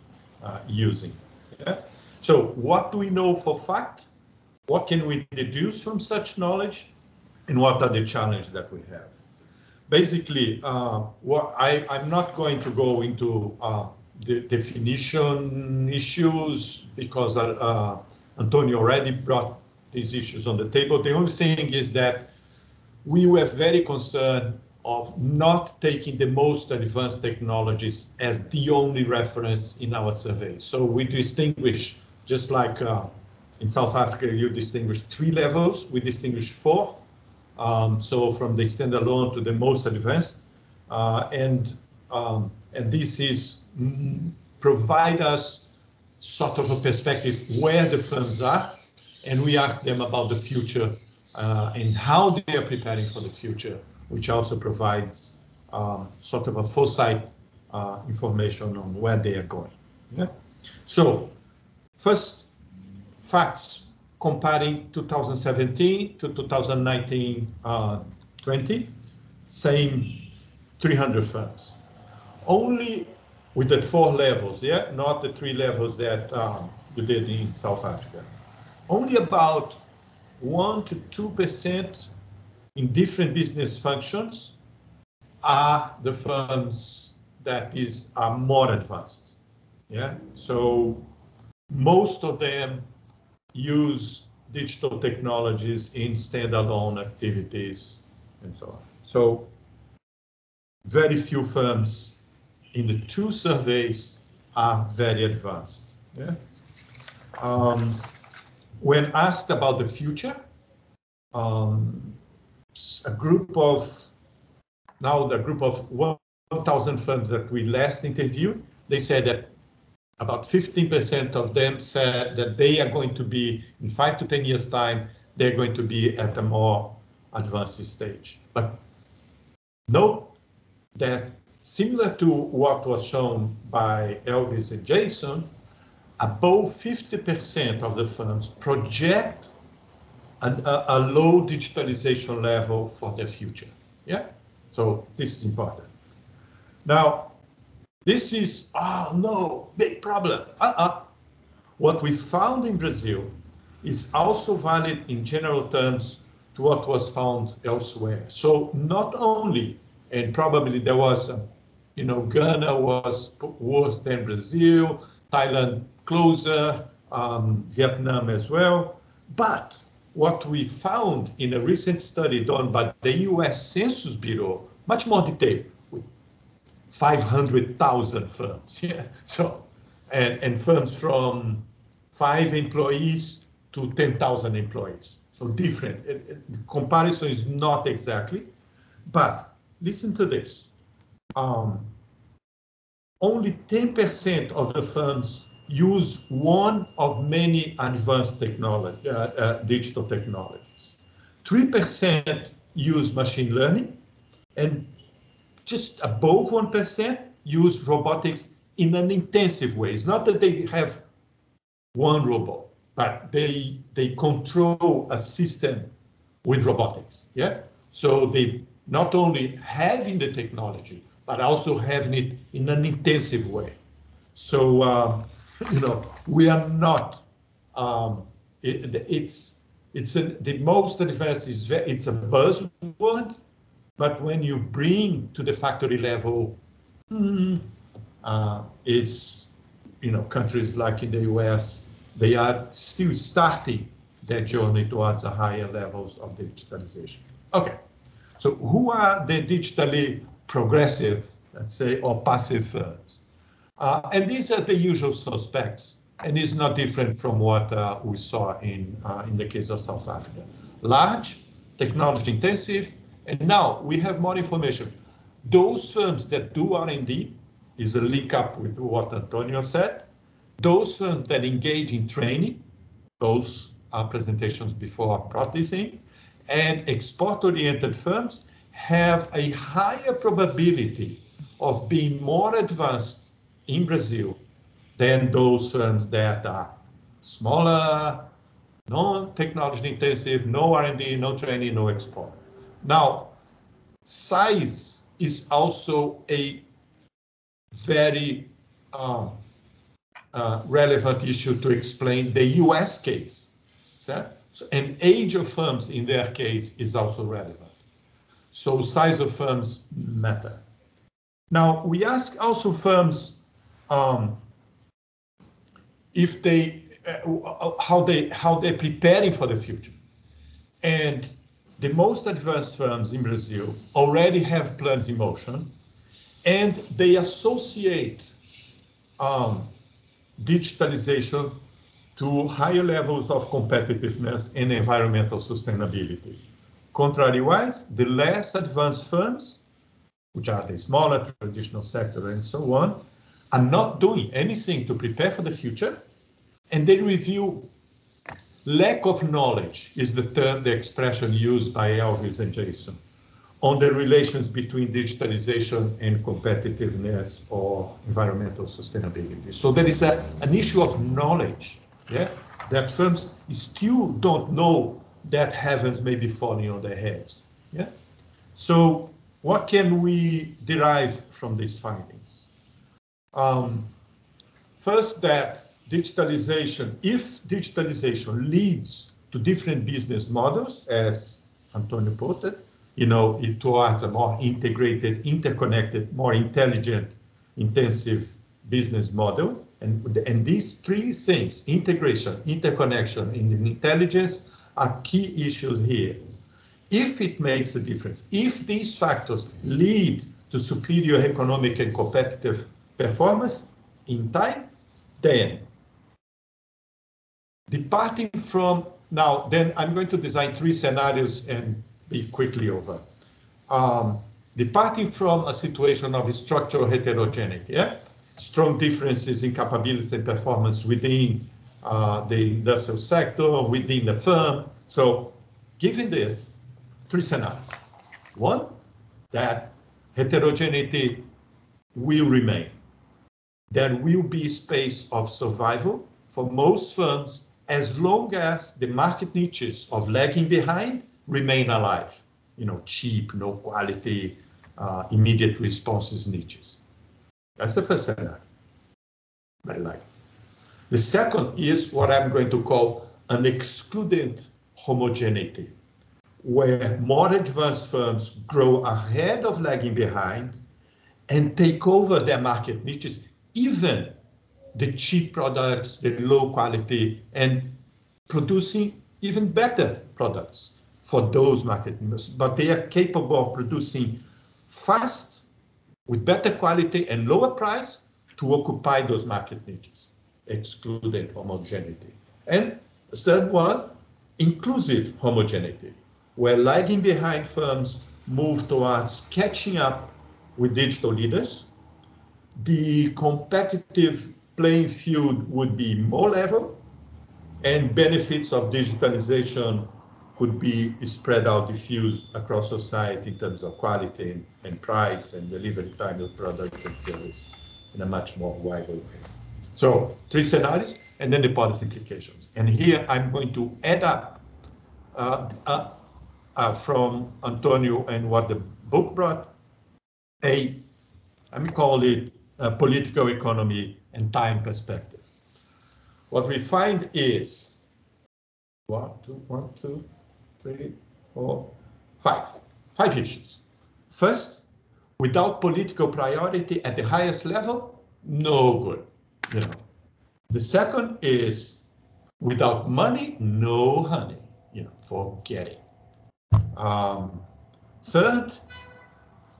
Speaker 6: using. Yeah? So what do we know for fact? What can we deduce from such knowledge? And what are the challenges that we have? Basically, I'm not going to go into the definition issues because Antonio already brought these issues on the table. The only thing is that we were very concerned of not taking the most advanced technologies as the only reference in our survey. So we distinguish, just like in South Africa, you distinguish 3 levels, we distinguish 4. So from the standalone to the most advanced, and this is provide us sort of a perspective where the firms are, and we ask them about the future and how they are preparing for the future, which also provides sort of a foresight information on where they are going. Yeah? So first, facts comparing 2017 to 2019-20, same 300 firms. Only with the 4 levels, yeah, not the 3 levels that you did in South Africa. Only about 1 to 2% in different business functions are the firms that are more advanced. Yeah, so most of them use digital technologies in standalone activities and so on. So very few firms in the 2 surveys are very advanced. Yeah. When asked about the future, a group of 1,000 firms that we last interviewed, they said that about 15% of them said that they are going to be, in 5 to 10 years' time, they're going to be at a more advanced stage. But note that similar to what was shown by Elvis and Jason, above 50% of the firms project a low digitalization level for their future. Yeah, so this is important. Now, this is, oh no, big problem. What we found in Brazil is also valid in general terms to what was found elsewhere. So not only, and probably there was, Ghana was worse than Brazil, Thailand closer, Vietnam as well. But what we found in a recent study done by the US Census Bureau, much more detailed, with 500,000 firms. Yeah. So, and firms from 5 employees to 10,000 employees. So different. The comparison is not exactly, but listen to this. Only 10% of the firms use one of many advanced digital technologies. 3% use machine learning, and just above 1% use robotics in an intensive way. It's not that they have one robot, but they control a system with robotics. Yeah. So they not only having the technology, but also having it in an intensive way. So we are not. The most advanced is it's a buzzword, but when you bring to the factory level, countries like in the US, they are still starting their journey towards a higher levels of digitalization. Okay, so who are the digitally progressive, let's say, or passive firms? And these are the usual suspects, and it's not different from what we saw in the case of South Africa. Large, technology intensive, and now we have more information. Those firms that do R&D is a link up with what Antonio said. Those firms that engage in training, those are presentations before practicing, and export-oriented firms have a higher probability of being more advanced in Brazil than those firms that are smaller, non-technology intensive, no R&D, no training, no export. Now, size is also a very relevant issue to explain the US case. So, and age of firms in their case is also relevant. So size of firms matter. Now, we ask also firms if they, how they're preparing for the future. And the most advanced firms in Brazil already have plans in motion, and they associate digitalization to higher levels of competitiveness and environmental sustainability. Contrariwise, the less advanced firms, which are the smaller traditional sector and so on, are not doing anything to prepare for the future, and they review lack of knowledge is the expression used by Elvis and Jason on the relations between digitalization and competitiveness or environmental sustainability. So there is an issue of knowledge, yeah, that firms still don't know that heavens may be falling on their heads. Yeah. So what can we derive from these findings? First, that digitalization, if digitalization leads to different business models, as Antonio put it, towards a more integrated, interconnected, more intelligent, intensive business model. And these three things, integration, interconnection, and intelligence, are key issues here. If it makes a difference, if these factors lead to superior economic and competitive performance in time, then departing from now, then I'm going to design three scenarios and be quickly over. Departing from a situation of structural heterogeneity, yeah? Strong differences in capabilities and performance within the industrial sector, within the firm. So given this, three scenarios. One, that heterogeneity will remain. There will be space of survival for most firms as long as the market niches of lagging behind remain alive. Cheap, no quality, immediate responses niches. That's the first scenario. Very likely. The second is what I'm going to call an excluded homogeneity, where more advanced firms grow ahead of lagging behind and take over their market niches, even the cheap products, the low quality, and producing even better products for those market niches. But they are capable of producing fast, with better quality and lower price to occupy those market niches, excluded homogeneity. And the third one, inclusive homogeneity, where lagging behind firms move towards catching up with digital leaders. The competitive playing field would be more level, and benefits of digitalization could be spread out, diffused across society in terms of quality and price and delivery time of products and service in a much more wider way. So three scenarios, and then the policy implications. And here I'm going to add up from Antonio and what the book brought, let me call it a political economy and time perspective. What we find is 5 issues. First, without political priority at the highest level, no good. The second is without money, no honey. Forget it. Third,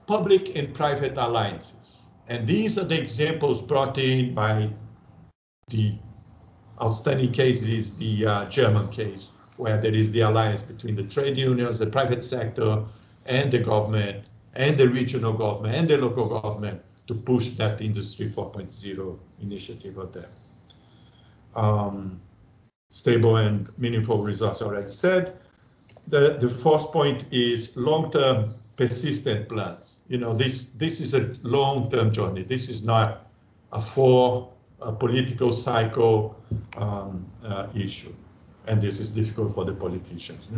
Speaker 6: public and private alliances. And these are the examples brought in by the outstanding cases, the German case, where there is the alliance between the trade unions, the private sector, and the government, and the regional government, and the local government to push that Industry 4.0 initiative of them. Stable and meaningful results already said. The fourth point is long-term persistent plans. This is a long-term journey. This is not a political cycle issue. And this is difficult for the politicians.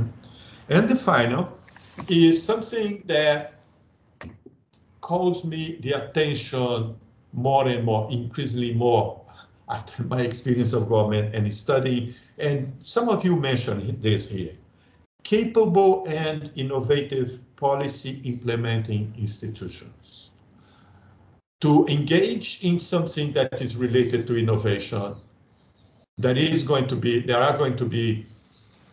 Speaker 6: And the final is something that calls me the attention more and more, increasingly more, after my experience of government and studying, and some of you mentioned this here. Capable and innovative policy implementing institutions. To engage in something that is related to innovation, there are going to be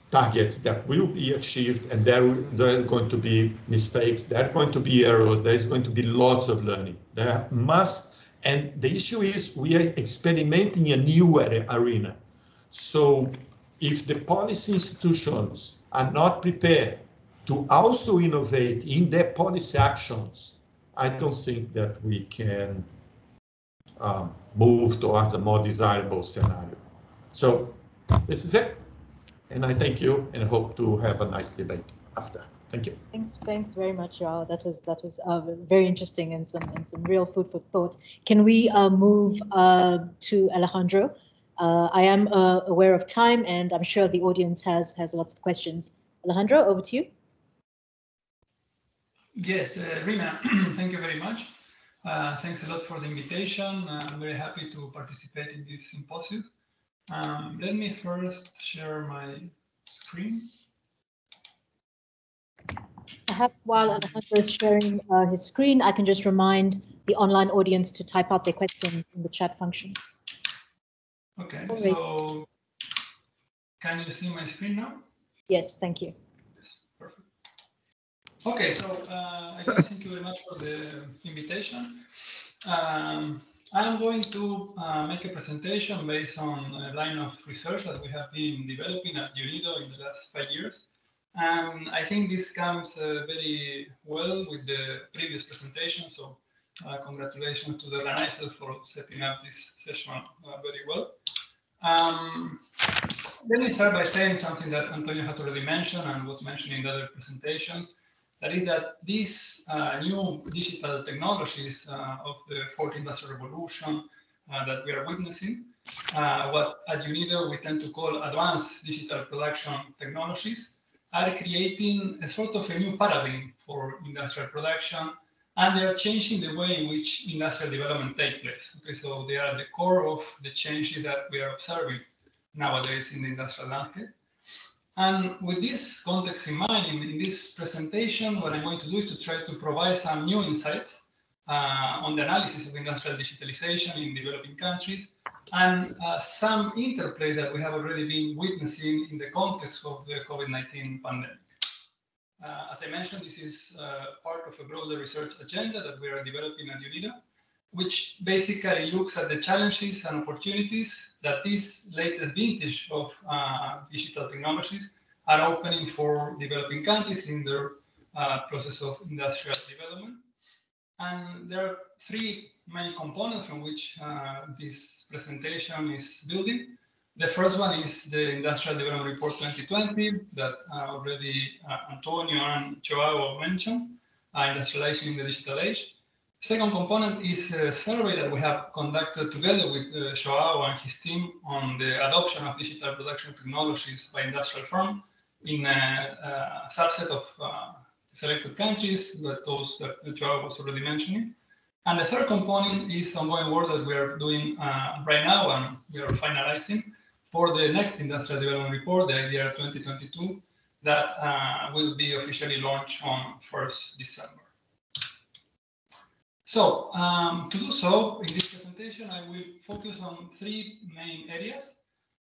Speaker 6: targets that will be achieved, and there are going to be mistakes, there are going to be errors, there is going to be lots of learning. And the issue is we are experimenting a new arena. So if the policy institutions are not prepared to also innovate in their policy actions, I don't think that we can move towards a more desirable scenario. So this is it. And I thank you and hope to have a nice debate after. Thank you.
Speaker 1: Thanks very much, João. That is very interesting and some real food for thought. Can we move to Alejandro? I am aware of time, and I'm sure the audience has lots of questions. Alejandro, over to you.
Speaker 7: Yes, Reena, thank you very much. Thanks a lot for the invitation. I'm very happy to participate in this symposium. Let me first share my screen.
Speaker 1: Perhaps while Alejandro is sharing his screen, I can just remind the online audience to type out their questions in the chat function.
Speaker 7: Okay, so can you see my screen now?
Speaker 1: Yes, thank you.
Speaker 7: Yes, perfect. Okay, so again, thank you very much for the invitation. I'm going to make a presentation based on a line of research that we have been developing at UNIDO in the last 5 years. And I think this comes very well with the previous presentation. So congratulations to the organizers for setting up this session very well. Let me start by saying something that Antonio has already mentioned and was mentioned in the other presentations. That is that these new digital technologies of the fourth industrial revolution that we are witnessing, what at UNIDO we tend to call advanced digital production technologies, are creating a sort of a new paradigm for industrial production, and they are changing the way in which industrial development takes place. Okay, so they are at the core of the changes that we are observing nowadays in the industrial landscape. And with this context in mind, in this presentation, what I'm going to do is to try to provide some new insights on the analysis of industrial digitalization in developing countries, and some interplay that we have already been witnessing in the context of the COVID-19 pandemic. As I mentioned, this is part of a broader research agenda that we are developing at UNIDO, which basically looks at the challenges and opportunities that this latest vintage of digital technologies are opening for developing countries in their process of industrial development. And there are three main components from which this presentation is building. The first one is the Industrial Development Report 2020 that already Antonio and João mentioned, industrialization in the digital age. Second component is a survey that we have conducted together with João and his team on the adoption of digital production technologies by industrial firms in a subset of selected countries, that those that João was already mentioning. And the third component is ongoing work that we are doing right now, and we are finalizing for the next Industrial Development Report, the IDR 2022, that will be officially launched on 1st December. So to do so, in this presentation, I will focus on three main areas.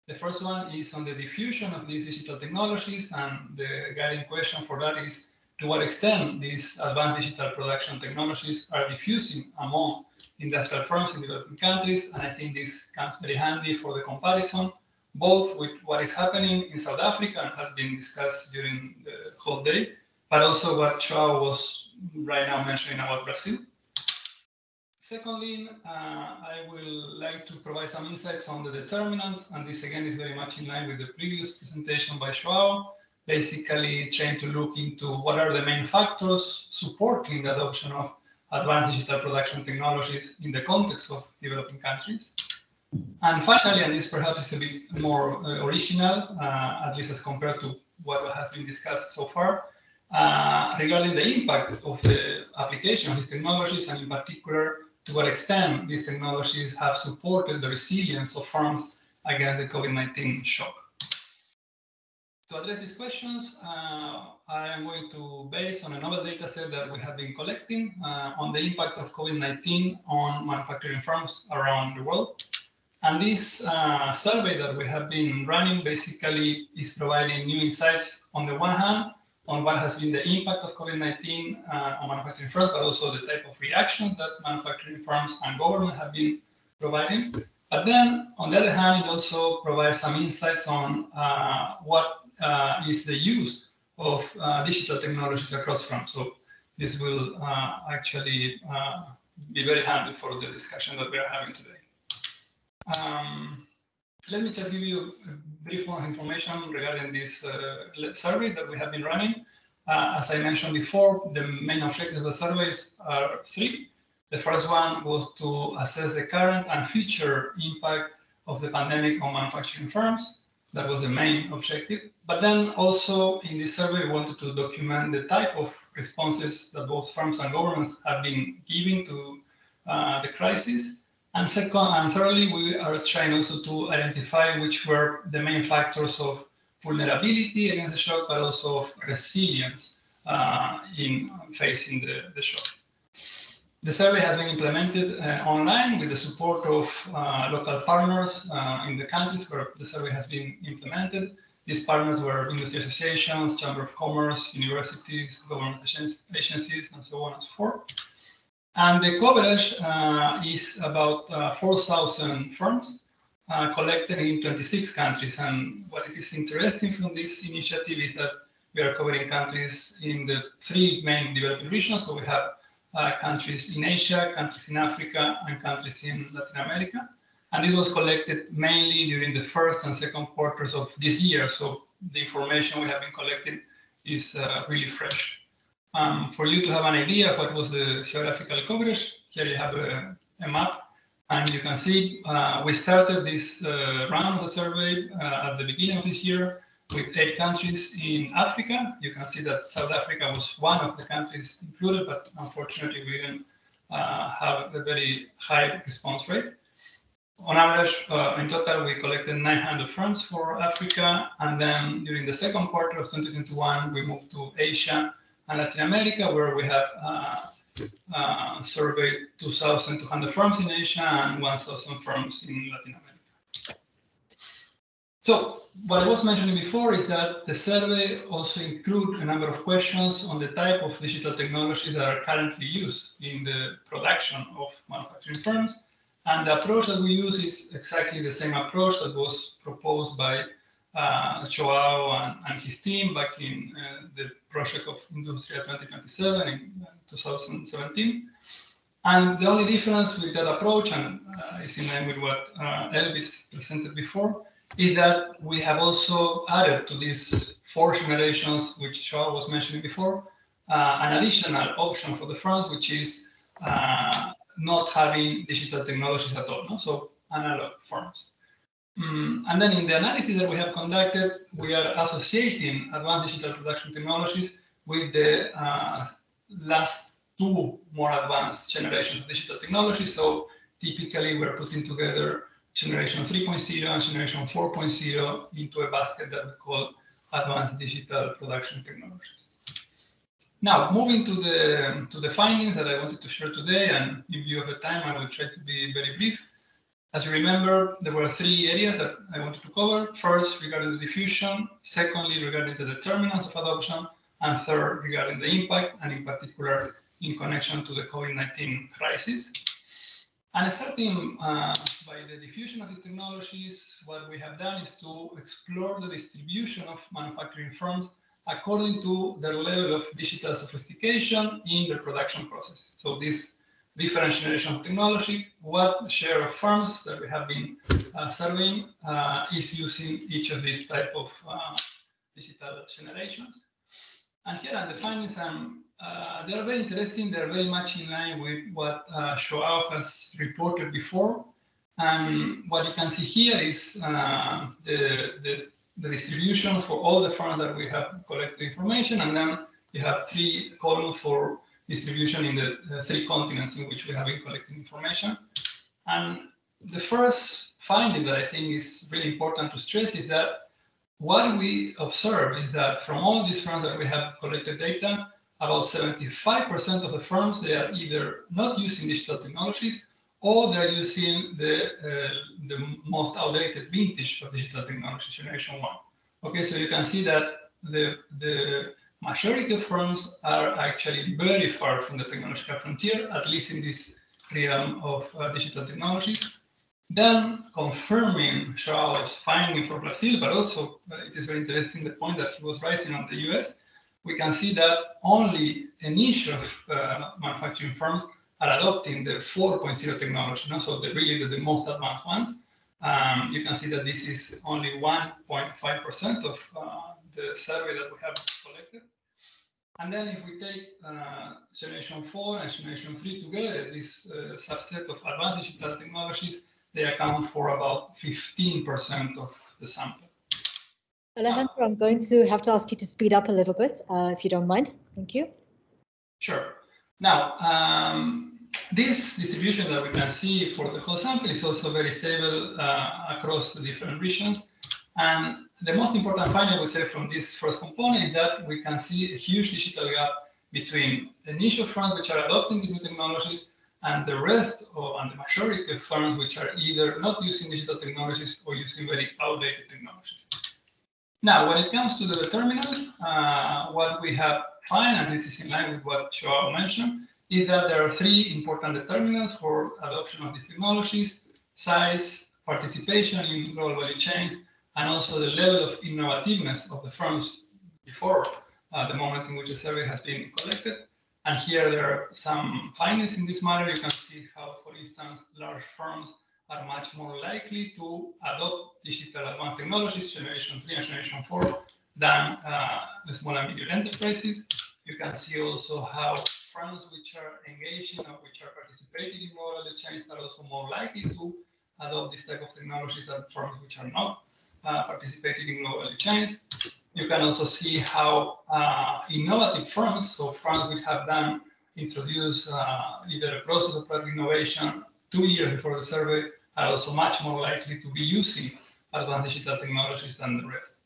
Speaker 7: The first one is on the diffusion of these digital technologies, and the guiding question for that is to what extent these advanced digital production technologies are diffusing among industrial firms in developing countries. And I think this comes very handy for the comparison, both with what is happening in South Africa and has been discussed during the whole day, but also what João was right now mentioning about Brazil. Secondly, I will like to provide some insights on the determinants, and this again is very much in line with the previous presentation by João, basically trying to look into what are the main factors supporting the adoption of advanced digital production technologies in the context of developing countries. And finally, and this perhaps is a bit more original, at least as compared to what has been discussed so far, regarding the impact of the application of these technologies, and in particular, to what extent these technologies have supported the resilience of firms against the COVID-19 shock. To address these questions, I am going to base on a novel data set that we have been collecting on the impact of COVID-19 on manufacturing firms around the world. And this survey that we have been running basically is providing new insights on the one hand, on what has been the impact of COVID-19 on manufacturing firms, but also the type of reaction that manufacturing firms and government have been providing. But then, on the other hand, it also provides some insights on what is the use of digital technologies across firms. So this will actually be very handy for the discussion that we are having today. Let me just give you a brief more information regarding this survey that we have been running. As I mentioned before, the main objectives of the surveys are three. The first one was to assess the current and future impact of the pandemic on manufacturing firms. That was the main objective. But then also in this survey, we wanted to document the type of responses that both firms and governments have been giving to the crisis. And second and thirdly, we are trying also to identify which were the main factors of vulnerability against the shock, but also of resilience in facing the shock. The survey has been implemented online with the support of local partners in the countries where the survey has been implemented. These partners were industry associations, Chamber of Commerce, universities, government agencies, and so on and so forth. And the coverage is about 4,000 firms collected in 26 countries. And what is interesting from this initiative is that we are covering countries in the 3 main developing regions. So we have countries in Asia, countries in Africa, and countries in Latin America. And it was collected mainly during the first and second quarters of this year. So the information we have been collecting is really fresh. For you to have an idea of what was the geographical coverage, here you have a map. And you can see we started this round of the survey at the beginning of this year with 8 countries in Africa. You can see that South Africa was one of the countries included, but unfortunately we didn't have a very high response rate. On average, in total, we collected 900 firms for Africa. And then during the second quarter of 2021, we moved to Asia and Latin America, where we have surveyed 2,200 firms in Asia and 1,000 firms in Latin America. So what I was mentioning before is that the survey also includes a number of questions on the type of digital technologies that are currently used in the production of manufacturing firms. And the approach that we use is exactly the same approach that was proposed by João and his team back in the project of Industria 2027 in 2017. And the only difference with that approach, and is in line with what Elvis presented before, is that we have also added to these 4 generations, which João was mentioning before, an additional option for the firms, which is not having digital technologies at all, no? So analog firms. And then in the analysis that we have conducted, we are associating advanced digital production technologies with the last 2 more advanced generations of digital technology. So typically we're putting together generation 3.0 and generation 4.0 into a basket that we call advanced digital production technologies. Now, moving to the findings that I wanted to share today, and in view of the time, I will try to be very brief. As you remember, there were 3 areas that I wanted to cover. First, regarding the diffusion. Secondly, regarding the determinants of adoption. And third, regarding the impact, and in particular, in connection to the COVID-19 crisis. And starting by the diffusion of these technologies, what we have done is to explore the distribution of manufacturing firms according to their level of digital sophistication in their production process. So this different generation of technology, what share of firms that we have been surveying is using each of these type of digital generations. And here are the findings, and they are very interesting. They're very much in line with what João has reported before. And what you can see here is the distribution for all the firms that we have collected information, and then you have 3 columns for distribution in the 3 continents in which we have been collecting information. And the first finding that I think is really important to stress is that what we observe is that from all these firms that we have collected data, about 75% of the firms, they are either not using digital technologies or they're using the most outdated vintage of digital technology, generation 1. Okay, so you can see that the majority of firms are actually very far from the technological frontier, at least in this realm of digital technologies. Then confirming João's finding for Brazil, but also it is very interesting the point that he was raising on the US, we can see that only a niche of manufacturing firms are adopting the 4.0 technology, no? So really the most advanced ones. You can see that this is only 1.5% of the survey that we have collected. And then if we take generation 4 and generation 3 together, this subset of advanced digital technologies, they account for about 15% of the sample.
Speaker 1: Alejandro, I'm going to have to ask you to speed up a little bit, if you don't mind. Thank you.
Speaker 7: Sure. Now, this distribution that we can see for the whole sample is also very stable across the different regions. And the most important finding, I would say, from this first component is that we can see a huge digital gap between the niche of firms which are adopting these new technologies and the rest of, and the majority of firms which are either not using digital technologies or using very outdated technologies. Now, when it comes to the determinants, what we have found, and this is in line with what João mentioned, is that there are three important determinants for adoption of these technologies: size, participation in global value chains, and also the level of innovativeness of the firms before the moment in which the survey has been collected. And here there are some findings in this matter. You can see how, for instance, large firms are much more likely to adopt digital advanced technologies, generation 3 and generation 4, than the small and medium enterprises. You can see also how firms which are engaging or which are participating in global value chains are also more likely to adopt this type of technologies than firms which are not participating in global value chains. You can also see how innovative firms, so firms which have introduced either a process of product innovation 2 years before the survey, are also much more likely to be using advanced digital technologies than the rest.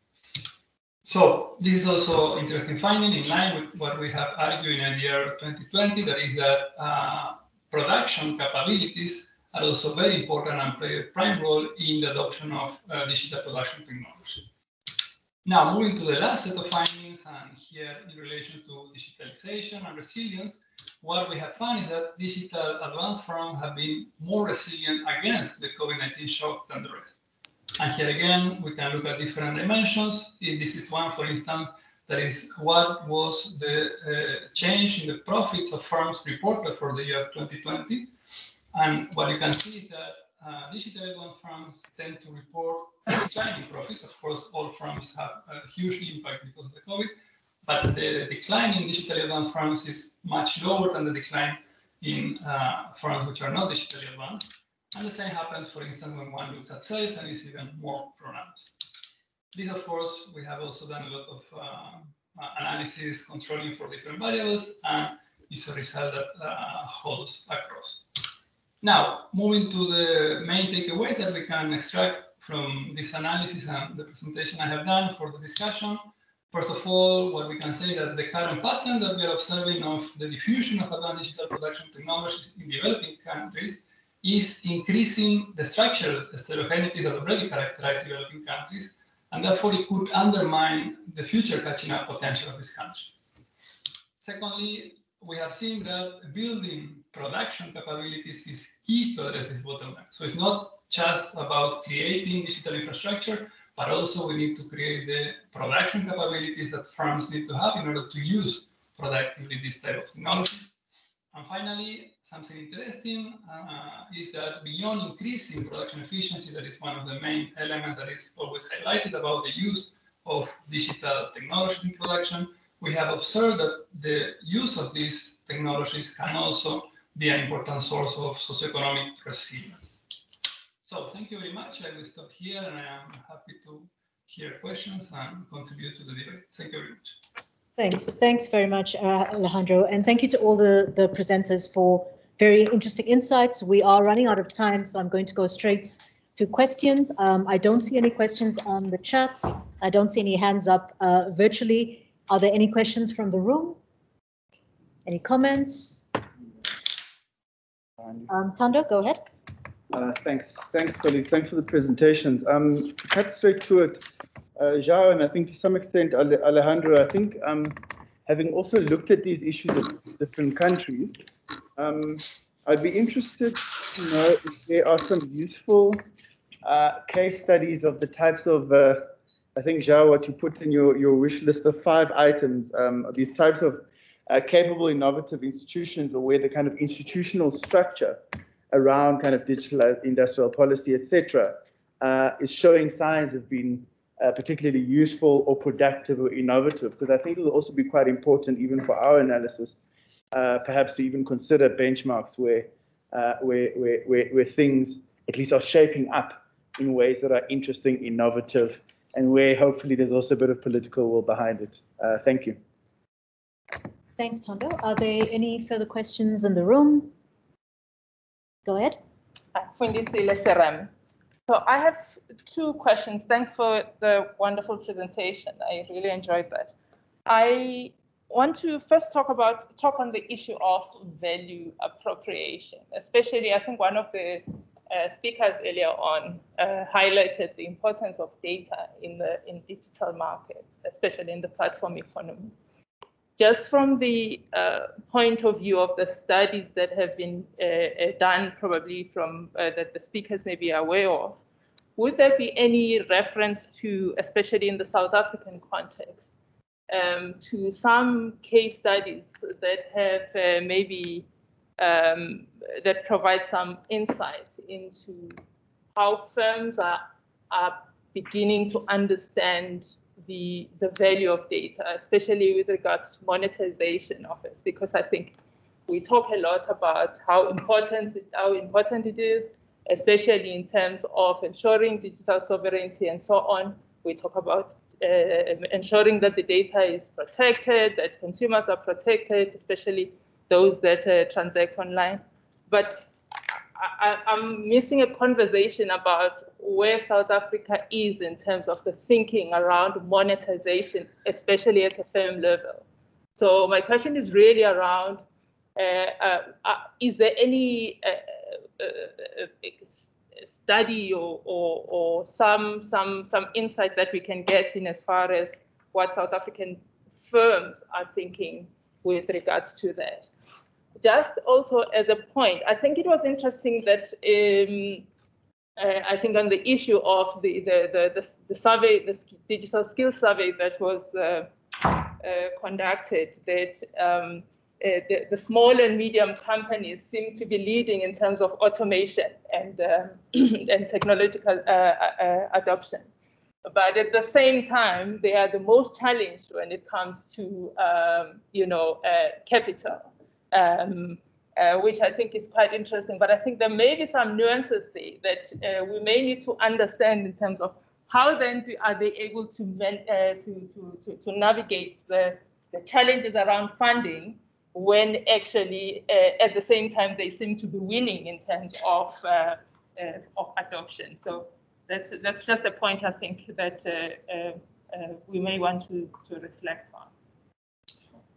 Speaker 7: So this is also interesting finding in line with what we have argued in the year 2020, that is that production capabilities are also very important and play a prime role in the adoption of digital production technology. Now, moving to the last set of findings, and here in relation to digitalization and resilience, what we have found is that digital advanced firms have been more resilient against the COVID-19 shock than the rest. And here again, we can look at different dimensions. This is one, for instance, that is what was the change in the profits of firms reported for the year 2020. And what you can see is that digital advanced firms tend to report declining profits. Of course, all firms have a huge impact because of the COVID, but the decline in digitally advanced firms is much lower than the decline in firms which are not digitally advanced. And the same happens, for instance, when one looks at sales, and it's even more pronounced. This, of course, we have also done a lot of analysis controlling for different variables, and it's a result that holds across. Now, moving to the main takeaways that we can extract from this analysis and the presentation I have done for the discussion. First of all, what we can say that the current pattern that we are observing of the diffusion of advanced digital production technologies in developing countries is increasing the structural heterogeneity that already characterize developing countries, and therefore it could undermine the future catching up potential of these countries. Secondly, we have seen that building production capabilities is key to address this bottleneck. So it's not just about creating digital infrastructure, but also we need to create the production capabilities that firms need to have in order to use productively this type of technology. And finally, something interesting is that beyond increasing production efficiency, that is one of the main elements that is always highlighted about the use of digital technology in production, we have observed that the use of these technologies can also be an important source of socioeconomic resilience. So thank you very much. I will stop here, and I am happy to hear questions and contribute to the debate. Thank you very much.
Speaker 1: Thanks very much, Alejandro, and thank you to all the presenters for very interesting insights. We are running out of time, so I'm going to go straight to questions. I don't see any questions on the chat. I don't see any hands up virtually. Are there any questions from the room? Any comments? Tando, go ahead.
Speaker 8: Thanks, colleagues. Thanks for the presentations. To cut straight to it, João, and I think to some extent Alejandro, I think having also looked at these issues of different countries, I'd be interested to know if there are some useful case studies of the types of, I think, João, what you put in your wish list of 5 items, these types of capable, innovative institutions, or where the kind of institutional structure around kind of digital industrial policy, etc., is showing signs of being particularly useful or productive or innovative, because I think it will also be quite important even for our analysis, perhaps to even consider benchmarks where things at least are shaping up in ways that are interesting, innovative, and where hopefully there's also a bit of political will behind it. Thank you.
Speaker 1: Thanks, Tondo. Are there any further questions in the room? Go ahead.
Speaker 9: So I have two questions. Thanks for the wonderful presentation. I really enjoyed that. I want to first talk on the issue of value appropriation, especially I think one of the speakers earlier on highlighted the importance of data in digital markets, especially in the platform economy. Just from the point of view of the studies that have been done, probably from that the speakers may be aware of, would there be any reference to, especially in the South African context, to some case studies that have that provide some insight into how firms are beginning to understand the value of data, especially with regards to monetization of it, because I think we talk a lot about how important it is, especially in terms of ensuring digital sovereignty and so on. We talk about ensuring that the data is protected, that consumers are protected, especially those that transact online. But I'm missing a conversation about where South Africa is in terms of the thinking around monetization, especially at a firm level. So my question is really around, is there any study or some insight that we can get in as far as what South African firms are thinking with regards to that? Just also as a point, I think it was interesting that I think on the issue of the survey, the digital skills survey that was conducted, that the small and medium companies seem to be leading in terms of automation and technological adoption. But at the same time, they are the most challenged when it comes to capital. Which I think is quite interesting, but I think there may be some nuances there that we may need to understand in terms of how then are they able to navigate the challenges around funding when actually at the same time they seem to be winning in terms of adoption. So that's just a point I think that we may want to reflect on.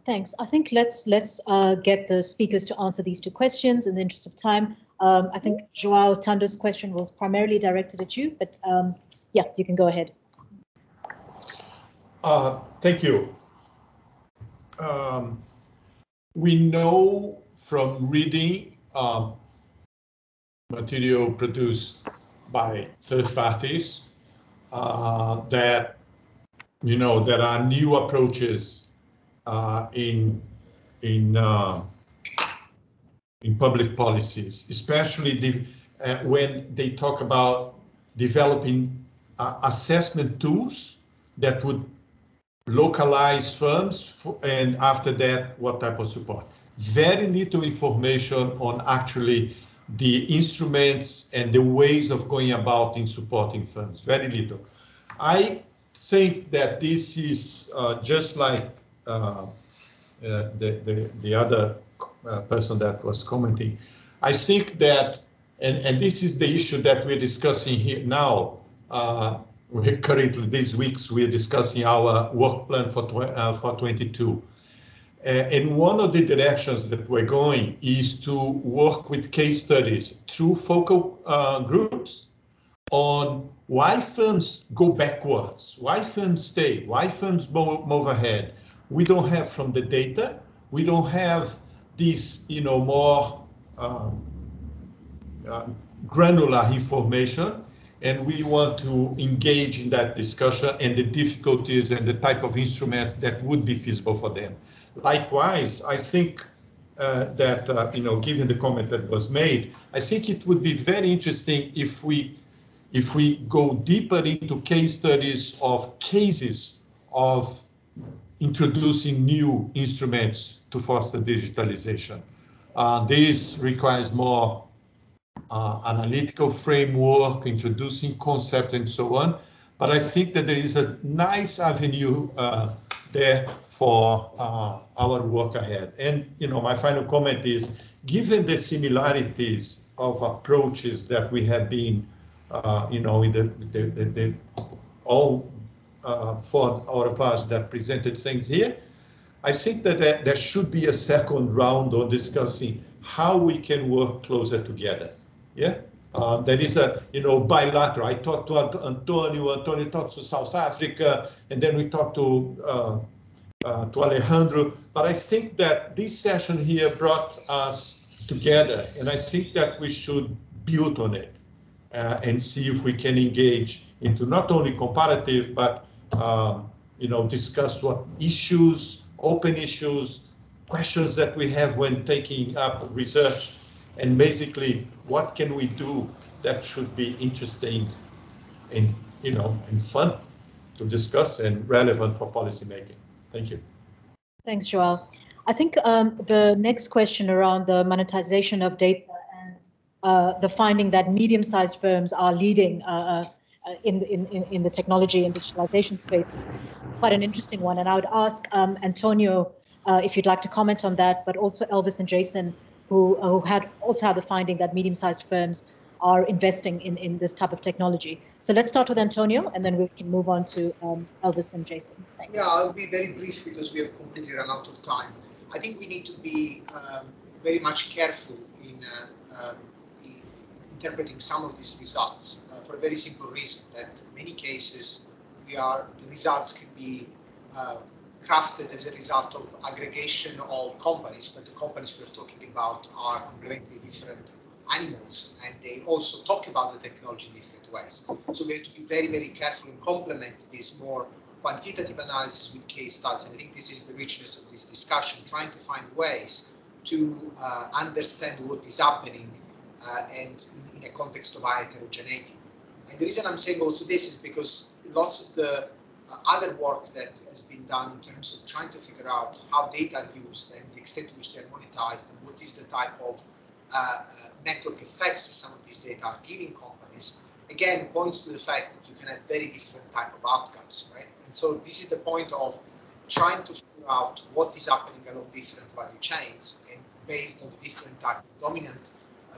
Speaker 1: Thanks. I think let's get the speakers to answer these two questions in the interest of time. I think João, Tando's question was primarily directed at you, but yeah, you can go ahead.
Speaker 6: Thank you. We know from reading material produced by third parties that there are new approaches in public policies, especially when they talk about developing assessment tools that would localize firms, and after that, what type of support. Very little information on actually the instruments and the ways of going about in supporting firms. Very little. I think that this is just like the other person that was commenting. I think that, and this is the issue that we're discussing here now. We're currently, these weeks, we're discussing our work plan for 22. And one of the directions that we're going is to work with case studies through focal groups on why firms go backwards, why firms stay, why firms move ahead. We don't have from the data, we don't have this, more granular information, and we want to engage in that discussion and the difficulties and the type of instruments that would be feasible for them. Likewise, I think that, given the comment that was made, I think it would be very interesting if we go deeper into case studies of cases of introducing new instruments to foster digitalization. This requires more analytical framework, introducing concepts and so on. But I think that there is a nice avenue there for our work ahead. And, my final comment is, given the similarities of approaches that we have been, in all four of us that presented things here, I think that there should be a second round on discussing how we can work closer together. Yeah, there is a bilateral. I talked to Antonio talks to South Africa, and then we talked to Alejandro. But I think that this session here brought us together, and I think that we should build on it and see if we can engage into not only comparative, but discuss what issues, open issues, questions that we have when taking up research, and basically what can we do that should be interesting and and fun to discuss and relevant for policy making. Thank you.
Speaker 1: Thanks, João. I think the next question around the monetization of data and the finding that medium-sized firms are leading in the technology and digitalization space is quite an interesting one. And I would ask Antonio if you'd like to comment on that, but also Elvis and Jason, who also had the finding that medium-sized firms are investing in this type of technology. So let's start with Antonio, and then we can move on to Elvis and Jason. Thanks.
Speaker 3: Yeah, I'll be very brief because we have completely run out of time. I think we need to be very much careful in interpreting some of these results for a very simple reason that in many cases the results can be crafted as a result of aggregation of companies, but the companies we're talking about are completely different animals, and they also talk about the technology in different ways. So we have to be very, very careful and complement this more quantitative analysis with case studies. And I think this is the richness of this discussion, trying to find ways to understand what is happening and in a context of high heterogeneity. And the reason I'm saying also this is because lots of the other work that has been done in terms of trying to figure out how data are used and the extent to which they're monetized and what is the type of network effects that some of these data are giving companies, again, points to the fact that you can have very different type of outcomes, right? And so this is the point of trying to figure out what is happening along different value chains and based on the different type of dominant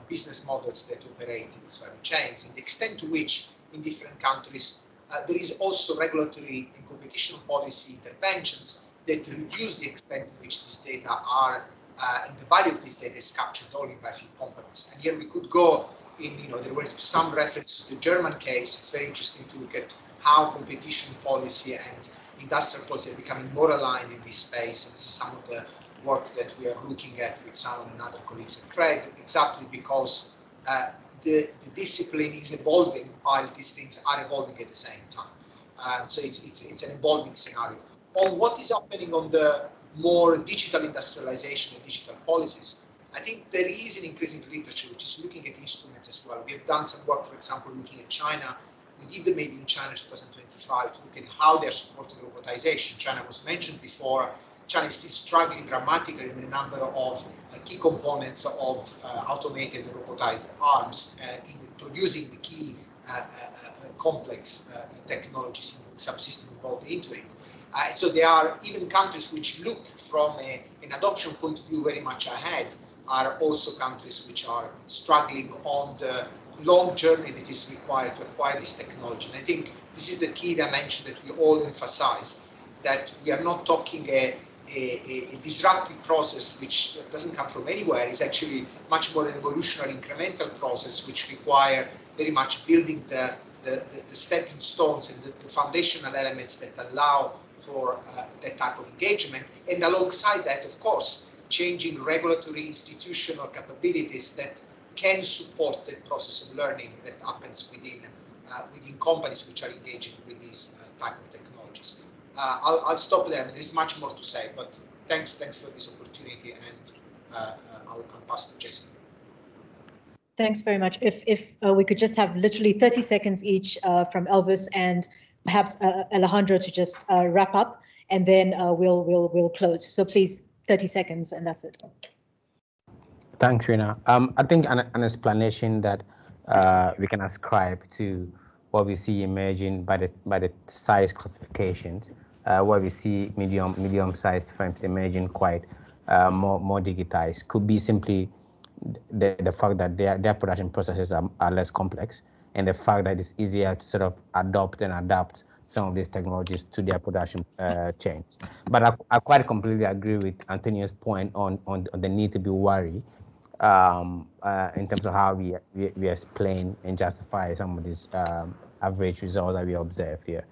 Speaker 3: business models that operate in these value chains and the extent to which in different countries there is also regulatory and competition policy interventions that reduce the extent to which these data are and the value of this data is captured only by a few companies. And here we could go in, there was some reference to the German case. It's very interesting to look at how competition policy and industrial policy are becoming more aligned in this space. And this is some of the work that we are looking at with some and other colleagues at CRED, exactly because the discipline is evolving while these things are evolving at the same time. So it's an evolving scenario. On what is happening on the more digital industrialization and digital policies, I think there is an increasing literature which is looking at instruments as well. We have done some work, for example, looking at China. We did the Made in China 2025 to look at how they're supporting robotization. China was mentioned before. China is still struggling dramatically in a number of key components of automated and robotized arms in producing the key complex technologies and subsystems involved into it. So there are even countries which look from an adoption point of view very much ahead, are also countries which are struggling on the long journey that is required to acquire this technology. And I think this is the key dimension that we all emphasized, that we are not talking a disruptive process which doesn't come from anywhere. It's actually much more an evolutionary incremental process which require very much building the stepping stones and the foundational elements that allow for that type of engagement. And alongside that, of course, changing regulatory institutional capabilities that can support the process of learning that happens within companies which are engaging with these type of technologies. I'll stop there. There is much more to say, but thanks for this opportunity, and I'll pass to Jason.
Speaker 1: Thanks very much. If we could just have literally 30 seconds each from Elvis and perhaps Alejandro to just wrap up, and then we'll close. So please, 30 seconds, and that's it.
Speaker 4: Thanks, Reena. I think an explanation that we can ascribe to what we see emerging by the size classifications, where we see medium-sized firms emerging quite more digitized, could be simply the fact that their production processes are less complex, and the fact that it's easier to sort of adopt and adapt some of these technologies to their production chains. But I quite completely agree with Antonio's point on the need to be wary in terms of how we explain and justify some of these average results that we observe here.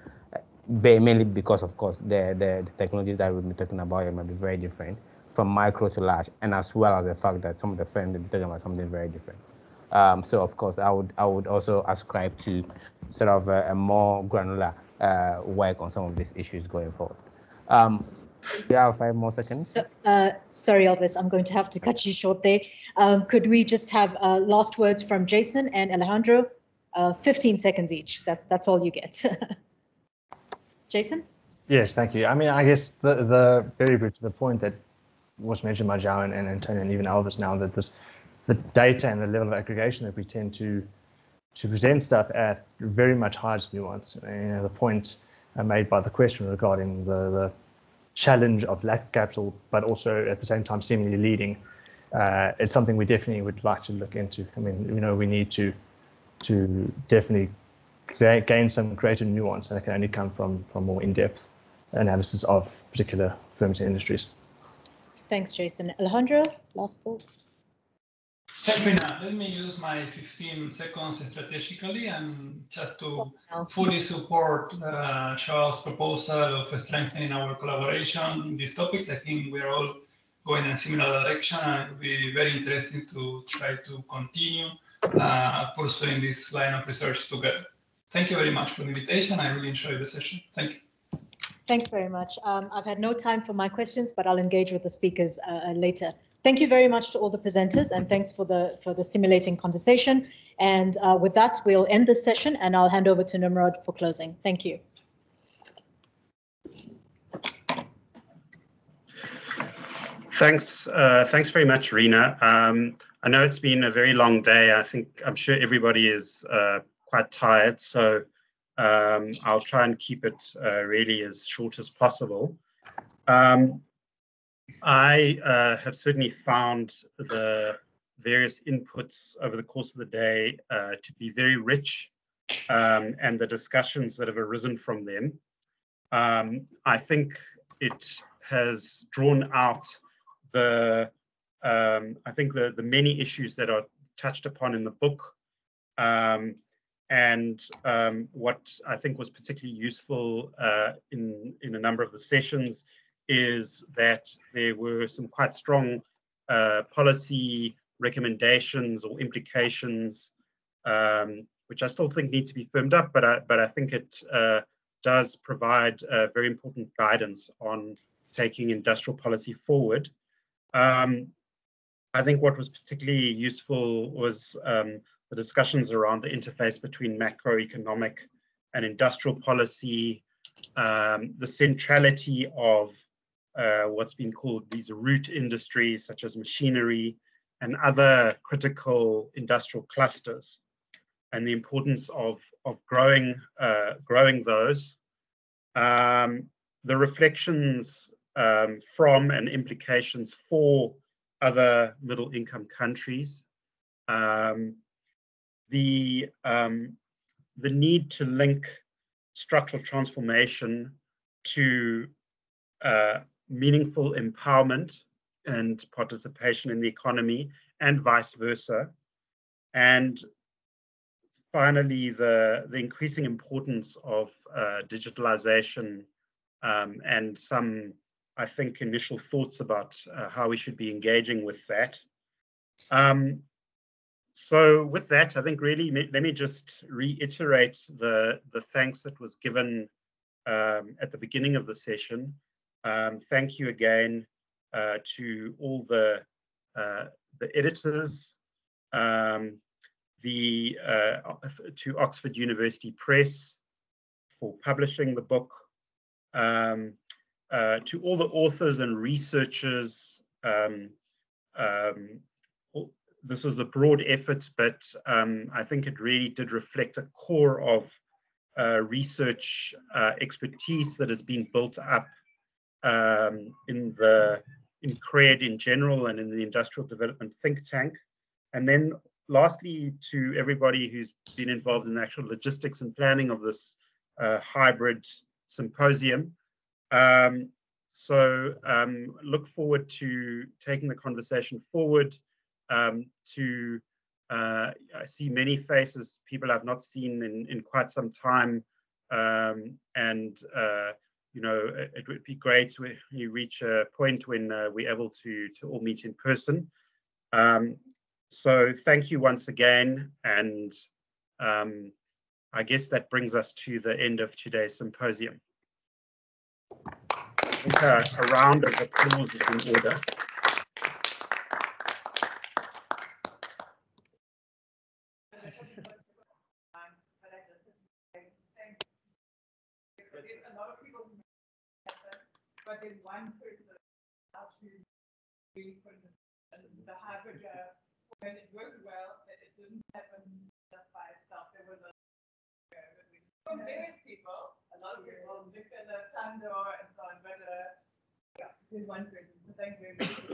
Speaker 4: Mainly because, of course, the technologies that we've been talking about here might be very different from micro to large, and as well as the fact that some of the firms will be talking about something very different. So, of course, I would also ascribe to sort of a more granular work on some of these issues going forward. We have 5 more seconds.
Speaker 1: So, sorry, Elvis, I'm going to have to cut you short there. Could we just have last words from Jason and Alejandro? 15 seconds each. That's all you get. Jason?
Speaker 5: Yes, thank you. I mean, I guess the very brief to the point that was mentioned by João and Antonio and even Elvis now, that the data and the level of aggregation that we tend to present stuff at very much hides nuance. And the point made by the question regarding the challenge of lack of capital, but also at the same time seemingly leading, it's something we definitely would like to look into. I mean, we need to definitely gain some greater nuance, and it can only come from more in-depth analysis of particular firms and industries.
Speaker 1: Thanks, Jason. Alejandro, last thoughts?
Speaker 7: Reena, let me use my 15 seconds strategically and just to fully support João's proposal of strengthening our collaboration in these topics. I think we're all going in a similar direction, and it will be very interesting to try to continue pursuing this line of research together. Thank you very much for the invitation. I really enjoyed the session. Thank you.
Speaker 1: Thanks very much. I've had no time for my questions, but I'll engage with the speakers later. Thank you very much to all the presenters, and thanks for the stimulating conversation. And with that, we'll end this session, and I'll hand over to Nimrod for closing. Thank you.
Speaker 2: Thanks very much, Reena. I know it's been a very long day. I'm sure everybody is quite tired, so I'll try and keep it really as short as possible. I have certainly found the various inputs over the course of the day to be very rich, and the discussions that have arisen from them. I think it has drawn out the many issues that are touched upon in the book, and what I think was particularly useful in a number of the sessions is that there were some quite strong policy recommendations or implications, which I still think need to be firmed up, but I think it does provide very important guidance on taking industrial policy forward. I think what was particularly useful was the discussions around the interface between macroeconomic and industrial policy, the centrality of what's been called these root industries, such as machinery and other critical industrial clusters, and the importance of growing those. The reflections from and implications for other middle-income countries, the need to link structural transformation to meaningful empowerment and participation in the economy, and vice versa. And finally, the increasing importance of digitalization, and some, I think, initial thoughts about how we should be engaging with that. So with that, I think really, let me just reiterate the thanks that was given at the beginning of the session. Thank you again to all the editors, to Oxford University Press for publishing the book, to all the authors and researchers, this was a broad effort, but I think it really did reflect a core of research expertise that has been built up in CRED in general and in the Industrial Development Think Tank. And then lastly, to everybody who's been involved in the actual logistics and planning of this hybrid symposium. Look forward to taking the conversation forward. I see many faces, people I've not seen in quite some time, you know, it would be great when you reach a point when we're able to all meet in person. So thank you once again, and I guess that brings us to the end of today's symposium. I think a round of applause is in order.
Speaker 10: But then one person actually really put the hybrid, when it worked well, it didn't happen just by itself. There was from various people, a lot of people, Victor, Tando, and so on, but yeah, there's one person. So thanks very much.